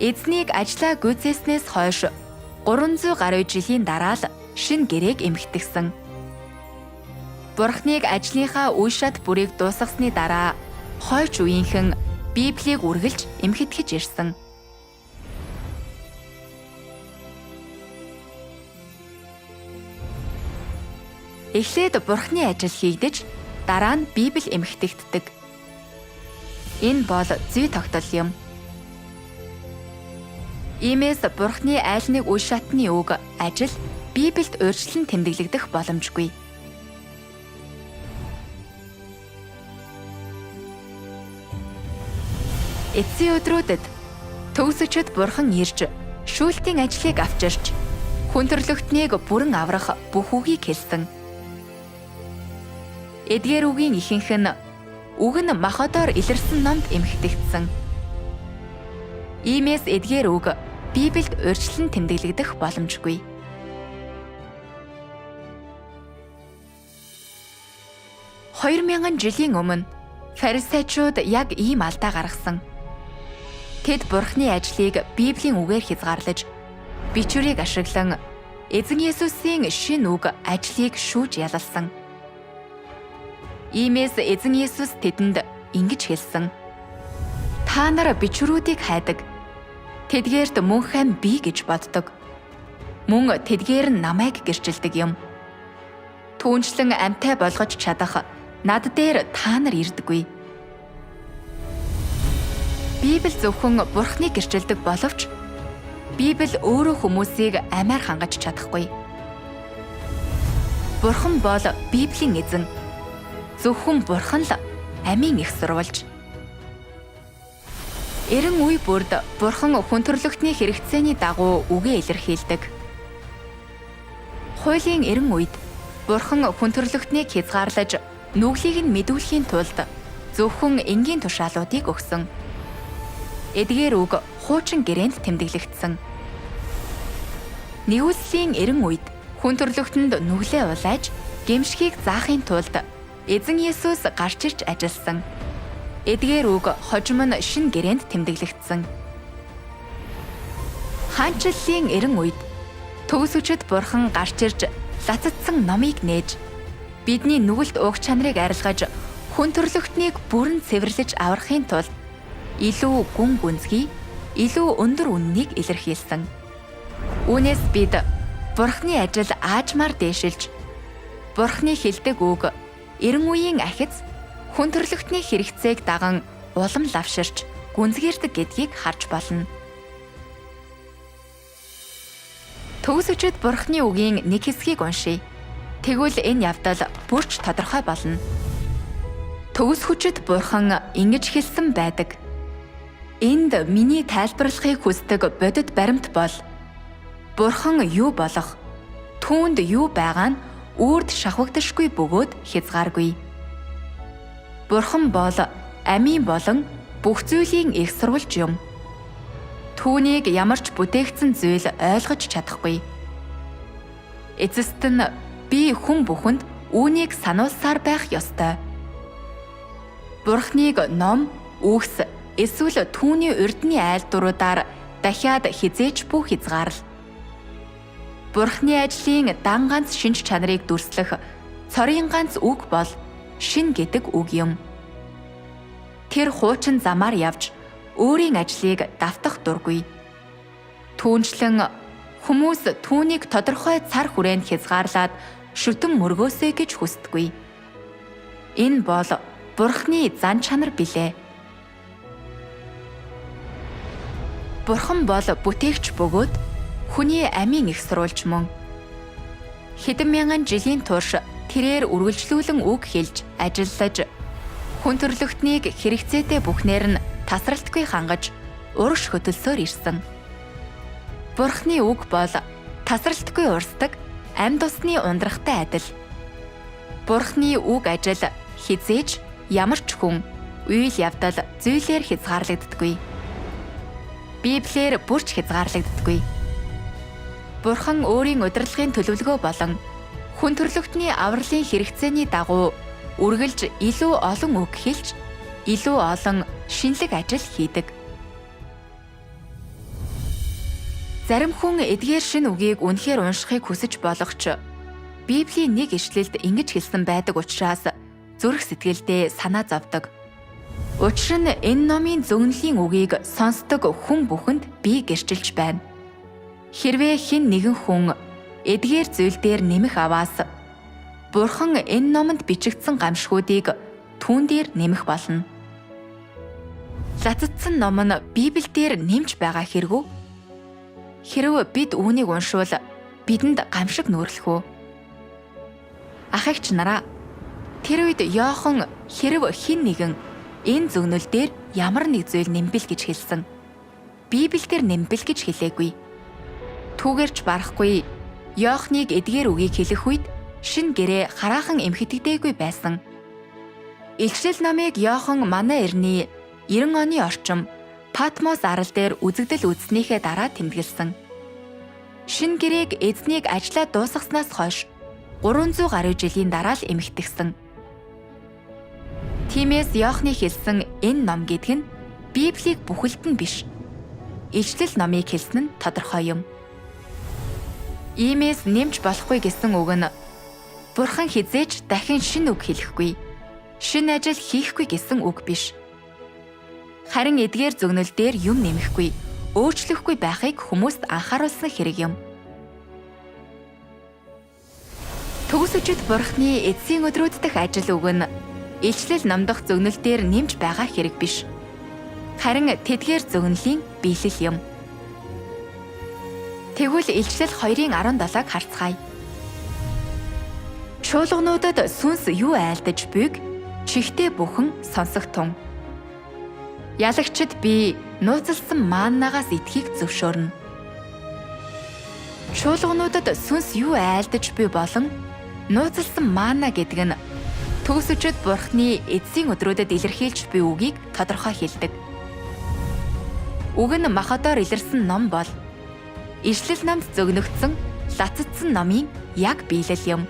Эзнийг ажлаа гүйцээснээс хойш 300 гаруй жилийн дараа л шинэ гэрээг эмхтгсэн. Бурхныг ажлынхаа үе шат бүрийг дуусгасны дараа хойч үеийнхэн Библийг үргэлж эмхэтгэж ирсэн. Эхлээд Бурхны ажил хийгдэж дараа нь Библи эмхтэгддэг. Энэ бол зүй тогтол юм. Иймээс Бурхны айл нэг үе шатны үг ажил Библиэд урьдчилан тэмдэглэгдэх боломжгүй. Эцсийн өдрүүдэд төгсөгчд Бурхан ирж шүүлтийн ажлыг авчирч хүн төрлөختнийг бүрэн аврах бүх үгийг хэлсэн. Эдгээр үгийн ихэнх нь үг нь Махадоор илэрсэн номд эмхтэгдсэн. Иймээс эдгээр үг Библиэд урьдчилан тэмдэглэгдэх боломжгүй. Хоёр мянган жилийн өмнө фарисеучуд яг ийм алдаа гаргасан. Тэд Бурхны ажлыг Библийн үгээр хязгаарлаж, бичвэрийг ашиглан Эзэн Есүсийн шинэ үг ажлыг шүүж ялалсан. Иймээс Эзэн Есүс тэдэнд ингэж хэлсэн. Та нар бичвэрүүдийг хайдаг. Тэдгээрт мөн хань би гэж боддог. Мөн тэдгээр нь намайг гэрчилдэг юм. Түүнчлэн амьтаа болгож чадах над дээр та нар ирдэггүй. Библи зөвхөн Бурхныг гэрчилдэг боловч Библи өөрөө хүмүүсийг амиар хангаж чадахгүй. Бурхан бол Библийн эзэн. Зөвхөн Бурхан л амийн их сурвалж. Эрен үе бүрд Бурхан хүн төрлөختний хэрэгцээний дагуу үгээ илэрхийлдэг. Хуулийн эрен үед Бурхан хүн төрлөختнийг хязгаарлаж нүглийг нь мэдүүлэхийн тулд зөвхөн энгийн тушаалуудыг өгсөн. Эдгээр үг хуучин гэрээнд тэмдэглэгдсэн. Нэгүслийн эрен үед хүн төрлөختөнд нүглээ улайж гэмшгийг заахын тулд Эзэн Есүс гарч ирж ажилласан. Эдгээр үг хожим нь шинэ гэрээнд тэмдэглэгдсэн. Хаанчлалын эрен үед төгсөгчд Бурхан гарч ирж лацадсан номыг нээж бидний нүгэлт уг чанарыг арилгаж хүн төрлөختнийг бүрэн цэвэрлэж аврахын тулд илүү гүн гүнзгий, илүү өндөр үннийг илэрхийлсэн. Үүнээс бид Бурхны ажил аажмаар дээшилж, Бурхны хэлдэг үг эрен үеийн ахиц хүн төрлөختний хэрэгцээг даган улам лавширч гүнзгийрдэг гэдгийг харж болно. Төгсөгчд Бурхны үгийн нэг хэсгийг уншийе. Тэгвэл энэ явдал бүрч тодорхой болно. Төгсөгчд Бурхан ингэж хэлсэн байдаг. Энд миний тайлбарлахыг хүсдэг бодит баримт бол Бурхан юу болох, түүнд юу байгаа нь үрд шахвагдашгүй бөгөөд хязгааргүй. Бурхан бол амийн болон бүх зүйлийн их сурвалж юм. Түүнийг ямар ч бүтээгдсэн зүйл ойлгож чадахгүй. Эцэст нь би хүн бүхэнд үүнийг сануулсаар байх ёстой. Бурхныг ном, үгс, эсвэл түүний урдны айлдваруудаар дахиад хизээч бүх хязгаарлал. Бурхны ажлын дан ганц шинж чанарыг дүрслэх цорын ганц үг бол шин гэдэг үг юм. Тэр хуучин замаар явж өөрийн ажлыг давтах дургүй. Түүнчлэн хүмүүс түүнийг тодорхой цар хүрээнд хязгаарлаад шүтэн мөргөөсэй гэж хүсдэггүй. Энэ бол Бурхны зан чанар билээ. Бурхан бол бүтээгч бөгөөд хүний амийн их сурвалж мөн. Хэдэн мянган жилийн турш тэрээр үргэлжлүүлэн үг хэлж, ажиллаж, хүн төрлөختнийг хэрэгцээтэй бүхнээр нь тасралтгүй хангаж, урагш хөтөлсөөр ирсэн. Бурхны үг бол тасралтгүй урсдаг, амьд усны ундрахтай адил. Бурхны үг ажил хизээж ямар ч хүн үйл явдал зүйлээр хязгаарлагддаггүй. Библиэр бүрч хязгаарлагддаггүй. Бурхан өөрийн удирдлагын төлөвлөгөө болон хүн төрлөختний авралын хэрэгцээний дагуу үргэлж илүү олон үг хэлж, илүү олон шинэлэг ажил хийдэг. Зарим хүн эдгээр шин үгийг үнэхээр уншихыг хүсэж болох ч Библийн нэг ишлэлд ингэж хэлсэн байдаг учраас зүрх сэтгэлдээ санаа зовдог. Учир нь энэ номын зөвнөлийн үгийг сонсдог хүн бүхэнд би гэрчилж байна. Хэрвээ хэн нэгэн хүн эдгээр зүйл дээр нэмэх аваас Бурхан энэ номонд бичигдсэн гамшгуудыг түүн дээр нэмэх болно. Лацадсан ном нь Библи дээр нэмж байгаа хэрэггүй. Хэрв бид үүнийг уншвал бидэнд гамшиг нүүрлэх үү? Ах эгч нараа, тэр үед Иохан хэрв хэн нэгэн энэ зөвнөл дээр ямар нэг зүйл нэмбэл гэж хэлсэн. Библиэлд нэмбэл гэж хэлээгүй. Түүгээрч барахгүй Иохныг эдгээр үгийг хэлэх үед шин гэрээ хараахан эмхэтгдээгүй байсан. Илчлэл номыг Иохан манай эртний 90 оны орчим Патмос арал дээр үзэгдэл үзснийхээ дараа тэмдэглэсэн. Шин гэрээг эзнийг ажлаа дуусгаснаас хойш 300 гаруй жилийн дараа л эмхтгсэн. Тиймээс Иохны хэлсэн энэ ном гэдэг нь Библийг бүхэлд нь биш, илчлэл номыг хэлсэн нь тодорхой юм. Иймээс нэмж болохгүй гэсэн үг нь Бурхан хизээж дахин шин үг хэлэхгүй, шин ажил хийхгүй гэсэн үг биш. Харин эдгээр зөвнөл дээр юм нэмэхгүй, өөрчлөхгүй байхыг хүмүүст анхааруулсан хэрэг юм. Төгсөжид Бурхны эцсийн өдрүүд дэх ажил үг нь илчлэл номдох зөвнөл дээр нэмж байгаа хэрэг биш. Харин тэдгээр зөвнөлийн биелэл юм. Тэгвэл илчлэл 2:17-г харцгаая. Чуулгануудад сүнс юу айлдаж буйг чихтэй бүхэн сонсох тун. Ялагчид би нууцлсан мааннагаас идэхийг зөвшөөрнө. Чуулгануудад сүнс юу айлдаж буй болон нууцлсан маана гэдэг нь төгсөжид Бурхны эцсийн өдрүүдэд илэрхийлж буй үгийг тодорхой хэлдэг. Үг нь Махадоор илэрсэн ном бол Ишлэл номд зөгнөгдсөн лацадсан номын яг биелэл юм.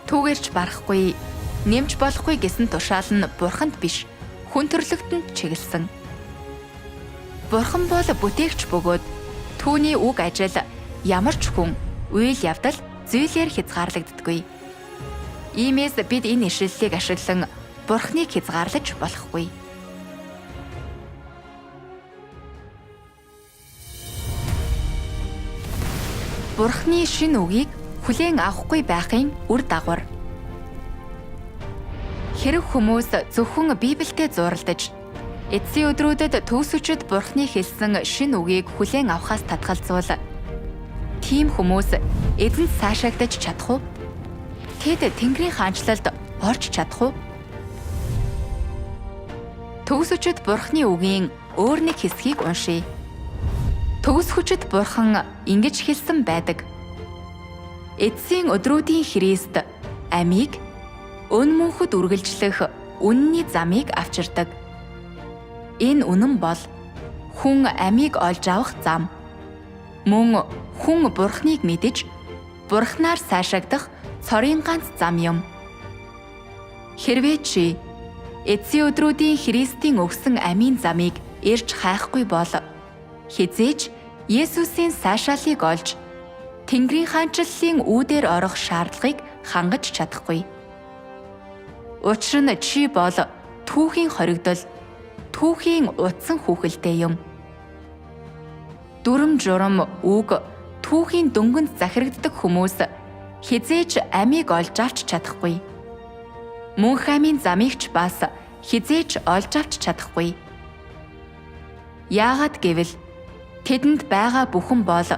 Түүгээрч барахгүй, нэмж болохгүй гэсэн тушаал нь Бурханд биш, хүн төрлөختөнд чиглэсэн. Бурхан бол бүтээгч бөгөөд түүний үг ажил ямар ч хүн үйл явдал зүйлээр хязгаарлагддаггүй. Иймээс бид энэ ишлэлийг ашиглан Бурхныг хязгаарлаж болохгүй. Бурхны шин үгийг хүлээн авахгүй байхын үр дагавар. Хэрэг хүмүүс зөвхөн Библиэд зуралдаж, эцсийн өдрүүдэд төгсөжид Бурхны хэлсэн шин үгийг хүлээн авахаас татгалзуул. Тийм хүмүүс эзэнт цаашаагдаж чадах уу? Тэд Тэнгэрийн хаанчлалд орж чадах уу? Төгсөжид Бурхны үгийн өөр нэг хэсгийг уншийе. Төгсгөчд Бурхан ингэж хэлсэн байдаг. Эцсийн өдрүүдийн Христ амийг өн мөнхөд үргэлжлэх үнний замыг авчирдаг. Энэ үнэн бол хүн амийг олж авах зам. Мөн хүн Бурхныг мэдэж Бурхнаар цаашаагдах цорын ганц зам юм. Хэрвээ чи эцсийн өдрүүдийн Христийн өгсөн амийн замыг эрж хайхгүй бол хизээж Есүсийн цаашаалыг олж Тэнгэрийн хаанчлалын үүдээр орох шаардлагыг хангаж чадахгүй. Учир нь чи бол түүхийн хоригдол, түүхийн утсан хүүхэлтэй юм. Дүрм журам үг түүхийн дөнгөнд захирагддаг хүмүүс хизээж амийг олж авч чадахгүй. Мөнх амийн замыг ч бас хизээж олж авч чадахгүй. Яагаад гэвэл тэдэнд байгаа бүхэн бол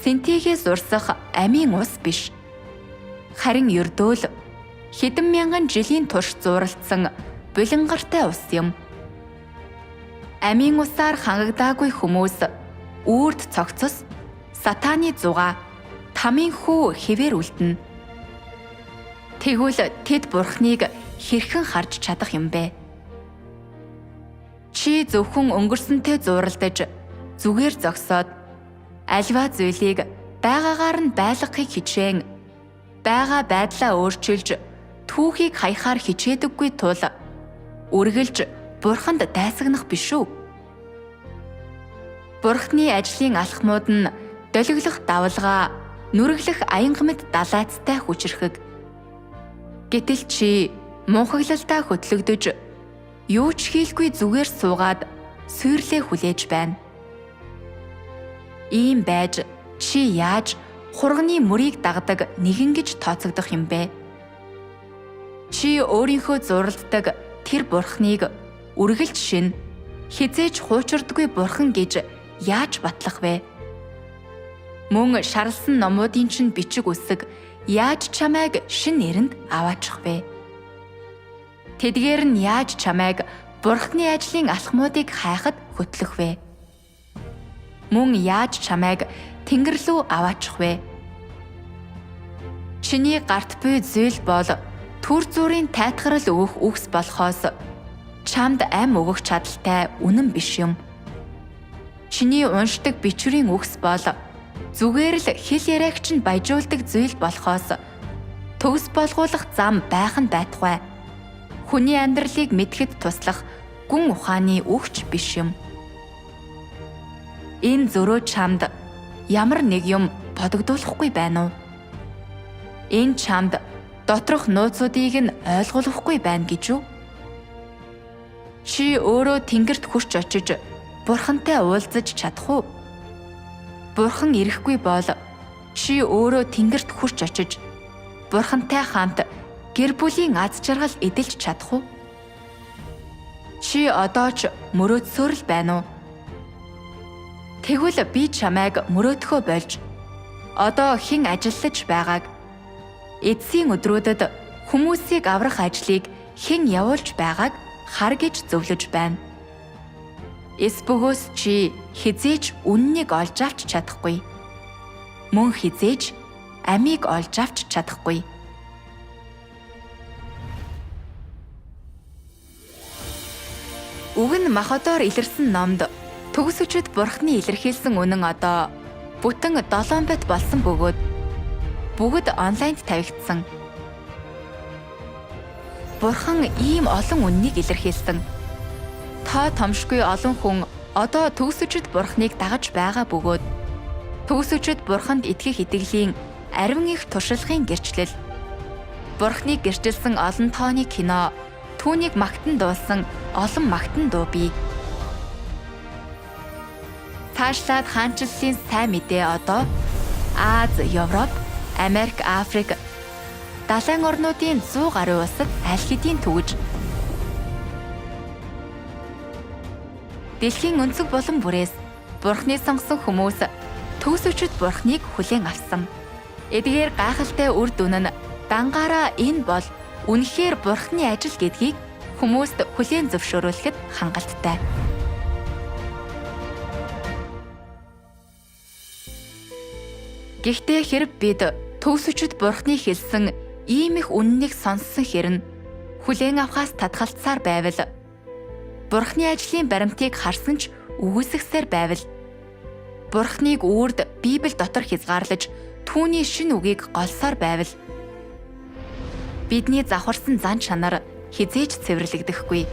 синтегээс урсах амийн ус биш. Харин ердөөл хэдэн мянган жилийн турш зуралдсан булангартай ус юм. Амийн усаар хангагдаагүй хүмүүс үрд цогцос, сатааны зугаа, тамийн хүү хэвээр үлдэнэ. Тэгвэл тэд бурхныг хэрхэн харж чадах юм бэ? Чи зөвхөн өнгөрсөнтэй зуралдаж, зүгээр зогсоод, альва зүйлийг байгаагаар нь байлгахыг хичээн, байгаа байдлаа өөрчилж, түүхийг хаяхаар хичээдэггүй тул үргэлж бурханд дайсагнах биш үү? Бурхны ажлын алхмууд нь долиглох давлгаа, нүрэглэх аянга мэт далайцтай хүчрхэг. Гэтэл чи мунхаглалтаа хөтлөгдөж, юу ч хийлгүй зүгээр суугаад сүйрлээ хүлээж байна. Ийм байж чи яаж хурганы мөрийг дагдаг нэгэн гэж тооцогдох юм бэ? Чи өөрийнхөө зуралддаг тэр бурхныг үргэлж шин хизээж хуучирдаггүй бурхан гэж яаж батлах вэ? Мөн шарлсан номуудын чинь бичиг үсэг яаж чамайг шин нэрэнд аваачих вэ? Тэдгээр нь яаж чамайг бурхны ажлын алхмуудыг хайхад хөтлөх вэ? Мөн яаж чамайг тэнгэр рүү аваачих вэ? Чиний гарт буй зүйл бол түр зүрийн тайтгарал өгөх үгс болохоос чамд ам өгөх чадaltaй үнэн биш юм. Чиний уншдаг бичвэрийн үгс бол зүгээр л хэл яриагч нь баяжуулдаг зүйл болохоос төгс болгуулах зам байх нь байтугай. Хүний амьдралыг мэдхэд туслах гүн ухааны үгч биш юм. Энэ зөрөө чамд ямар нэг юм бодогдуулахгүй байна уу? Энэ чамд доторх нууцуудыг нь ойлгуулахгүй байна гэж үү? Чи өөрөө тэнгэрт хурч очиж бурхантай уулзаж чадах уу? Бурхан ирэхгүй бол чи өөрөө тэнгэрт хурч очиж бурхантай хамт гэр бүлийн аз жаргал эдэлж чадах уу? Чи одоо ч мөрөөдсөөр л байна уу? Тэгвэл би чамайг мөрөөдөхөө болж одоо хэн ажиллаж байгааг, эцсийн өдрүүдэд хүмүүсийг аврах ажлыг хэн явуулж байгааг хар гэж зөвлөж байна. Эсбөгөөс чи хизээж үннийг олж авч чадахгүй. Мөн хизээж амийг олж авч чадахгүй. Үг нь Махотоор илэрсэн номд төгс өчид бурхны илэрхийлсэн үнэн одоо бүтэн 7 бит болсон бөгөөд бүгд онлайнд тавигдсан. Бурхан ийм олон үннийг илэрхийлсэн. Та томшгүй олон хүн одоо төгс өчид бурхныг дагаж байгаа бөгөөд төгс өчид бурханд итгэх итгэлийн ариун их туршлагын гэрчлэл, бурхныг гэрчилсэн олон тооны кино, түүнийг магтан дуулсан олон магтан дуу бий. Цаашлаад хаанчлалын сайн мэдээ одоо Аз, Европ, Америк, Африк, далайн орнуудын 100 гаруй улсад аль хэдийн түгэж дэлхийн өнцөг болон бүрээс бурхны сонгосон хүмүүс төгс өчид бурхныг хүлээн авсан. Эдгээр гайхалтай үр дүн нь дангаараа энэ бол үнэхээр бурхны ажил гэдгийг хүмүүст хүлээн зөвшөөрүүлэхэд хангалттай. Гэхдээ хэрэг бид төгс өчид бурхны хэлсэн ийм их үннийг сонссон хэрн хүлээн авахаас татгалцсаар байвал бурхны ажлын баримтыг харсан ч үгүйсэхсээр байвал бурхныг үрд Библи дотор хязгаарлаж түүний шин үгийг голсоор байвал бидний завхарсан зан чанар хизээж цэвэрлэгдэхгүй.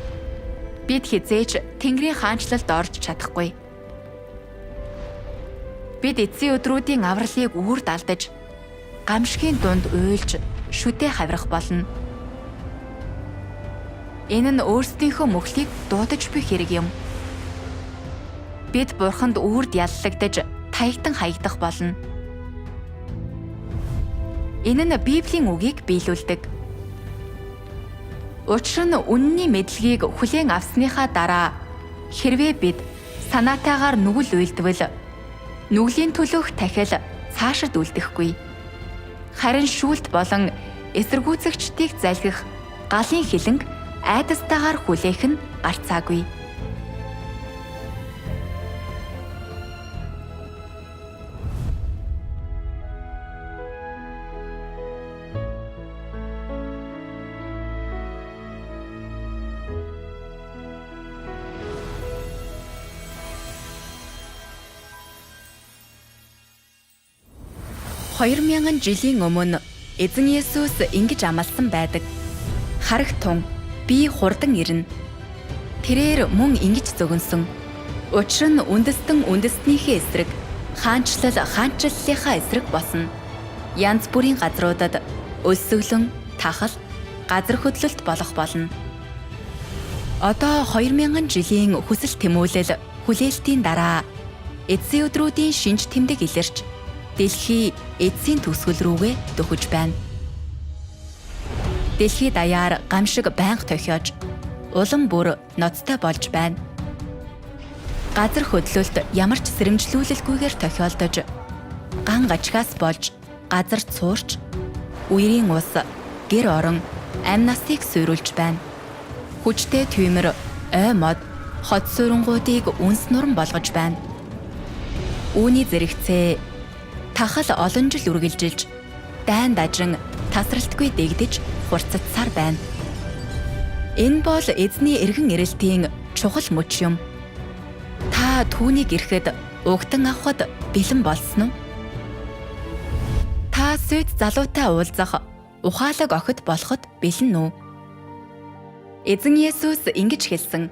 Бид хизээж Тэнгэрийн хаанчлалд орж чадахгүй. Бид эцсийн өдрүүдийн авралыг үрд алдаж, гамшигын дунд уйлж, шүтээ хавирах болно. Энэ нь өөрсдийнхөө мөхлийг дуудаж буй хэрэг юм. Бид Бурханд үрд яллагдаж таягдан хаягдах болно. Энэ нь Библийн үгийг биелүүлдэг. Учир нь үнний мэдлэгийг хүлээн авсныхаа дараа хэрвээ бид санаатайгаар нүгэл уйлдвал нүглийн төлөөх тахил цаашид үлдэхгүй. Харин шүүлт болон эсэргүүцэгчдийг залгих галын хилэнг айдастайгаар хүлээх нь гарцаагүй. $2000 жилийн өмнө Эзэн Есүс ингэж амласан байдаг. Харах тун би хурдан ирнэ. Тэрээр мөн ингэж зөгнсөн. Учир нь үндэстэн үндэстнийхээ эсрэг, хаанчлал хаанчлалынхаа эсрэг босно. Янз бүрийн газруудад өлсгөлөн, тахал, газар хөдлөлт болох болно. Одоо 2000 жилийн хүсэл тэмүүлэл хүлээлтийн дараа эцсийн өдрүүдийн шинж тэмдэг илэрч дэлхий эцсийн төгсгөл рүүгээ дөхөж байна. Дэлхий даяар гамшиг байнга тохиож, улам бүр ноцтой болж байна. Газар хөдлөлт ямар ч сэрэмжлүүлэлгүйгээр тохиолдож, ган гачгаас болж, газар цуурч, үерийн ус, гэр орон, амь насыг суйруулж байна. Хүчтэй түймэр, ой мод, хот суурангуудыг үнс нуран болгож байна. Үүний зэрэгцээ тахал олон жил үргэлжилж, дайн дажин тасралтгүй дэгдэж хурцатсаар байна. Энэ бол эзний эргэн ирэлтийн чухал мөч юм. Та түүнийг ирэхэд угтан авахд бэлэн болсон уу? Та сүд залуутай уулзах, ухаалаг охид болоход бэлэн үү? Эзэн Есүс ингэж хэлсэн: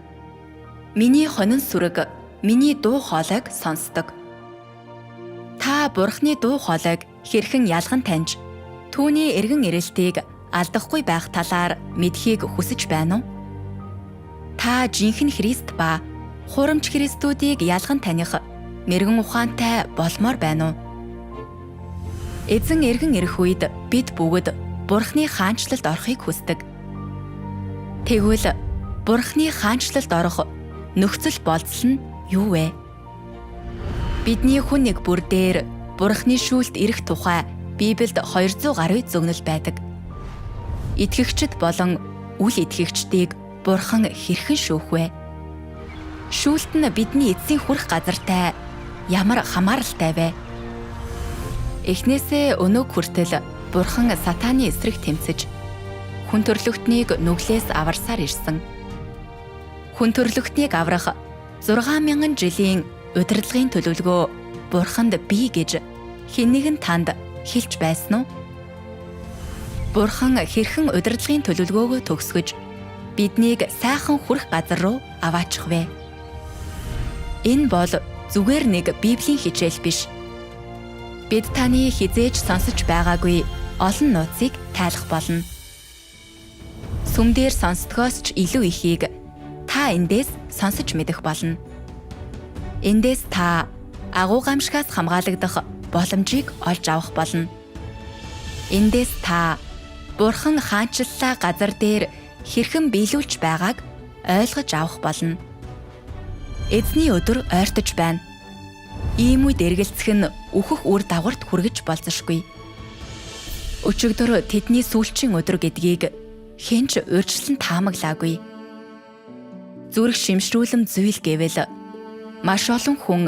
"Миний хонин сүрэг миний дуу хоолойг сонсдог." Та Бурхны дуу хоолойг хэрхэн ялган таньж, түүний эргэн ирэлтийг алдахгүй байх талаар мэдхийг хүсэж байна уу? Та жинхэнэ Христ ба хурамч Христүүдийг ялган таних мэрэгэн ухаантай болмоор байна уу? Эзэн эргэн ирэх үед бид бүгд Бурхны хаанчлалд орохыг хүсдэг. Тэгвэл Бурхны хаанчлалд орох нөхцөл болцол нь юу вэ? Бидний хүн нэг бүр дээр Бурхны шүүлт ирэх тухай Библиэд 200 гаруй зөгнөл байдаг. Итгэгчид болон үл итгэгчдийг Бурхан хэрхэн шүүх вэ? Шүүлт нь бидний эцсийн хүрэх газартай ямар хамааралтай вэ? Эхнээсээ өнөөг хүртэл Бурхан сатааны эсрэг тэмцэж, хүн төрлөختнийг нүглээс аварсаар ирсэн. Хүн төрлөختнийг аврах 6000 жилийн удирдлагын төлөвлөгөө Бурханд бий гэж хэн нэгэн танд хэлж байсан уу? Бурхан хэрхэн удирдлагын төлөвлөгөөгөө төгсгөж биднийг сайхан хүрэх газар руу аваачих вэ? Энэ бол зүгээр нэг Библийн хичээл биш. Бид таны хизээж сонсож байгаагүй олон нууцыг тайлах болно. Сүмдэр сонсдгоос ч илүү ихийг та эндээс сонсож мэдэх болно. Эндээс та агуу гамшигаас хамгаалагдах боломжийг олж авах болно. Эндээс та Бурхан хаанчлалаа газар дээр хэрхэн биелүүлж байгааг ойлгож авах болно. Эзний өдөр ойртож байна. Ийм үед эргэлзэх нь үхэх үр дагаварт хүргэж болзошгүй. Өчигдөр тэдний сүүлчийн өдөр гэдгийг хэнч урьдчилан таамаглаагүй. Зүрх шимшрүүлэм зүйл гэвэл маш олон хүн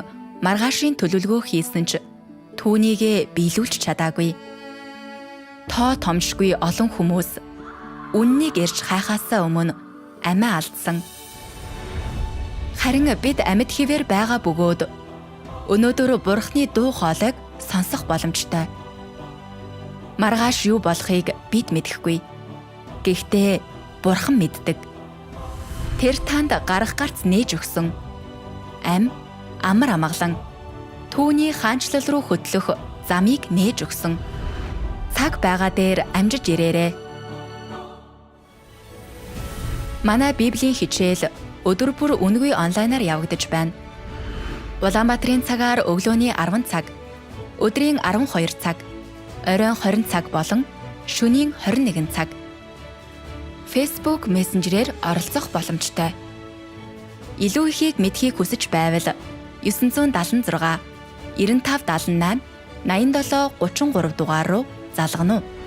маргаашийн төлөвлөгөө хийсэн ч түүнийгээ биелүүлж чадаагүй. Тоо томшгүй олон хүмүүс үннийг ирж хайхаасаа өмнө амиа алдсан. Харин бид амьд хэвээр байгаа бөгөөд өнөөдөр Бурхны дуу хоолойг сонсох боломжтой. Маргааш юу болохыг бид мэдэхгүй. Гэхдээ Бурхан мэддэг. Тэр танд гарах гарц нээж өгсөн. Амар амгалан түүний хаанчлал руу хөтлөх замыг нээж өгсөн. цаг байгаа дээр амжиж ирээрэй. Манай Библийн хичээл өдөр бүр үнэгүй онлайнаар явагдаж байна. Улаанбаатарын цагаар өглөөний 10 цаг, өдрийн 12 цаг, оройн 20 цаг болон шөнийн 21 цаг. Facebook Messenger-ээр оролцох боломжтой. Илүү ихийг мэдхийг хүсэж байвал 976 9578 87 33 дугаар руу залгана уу.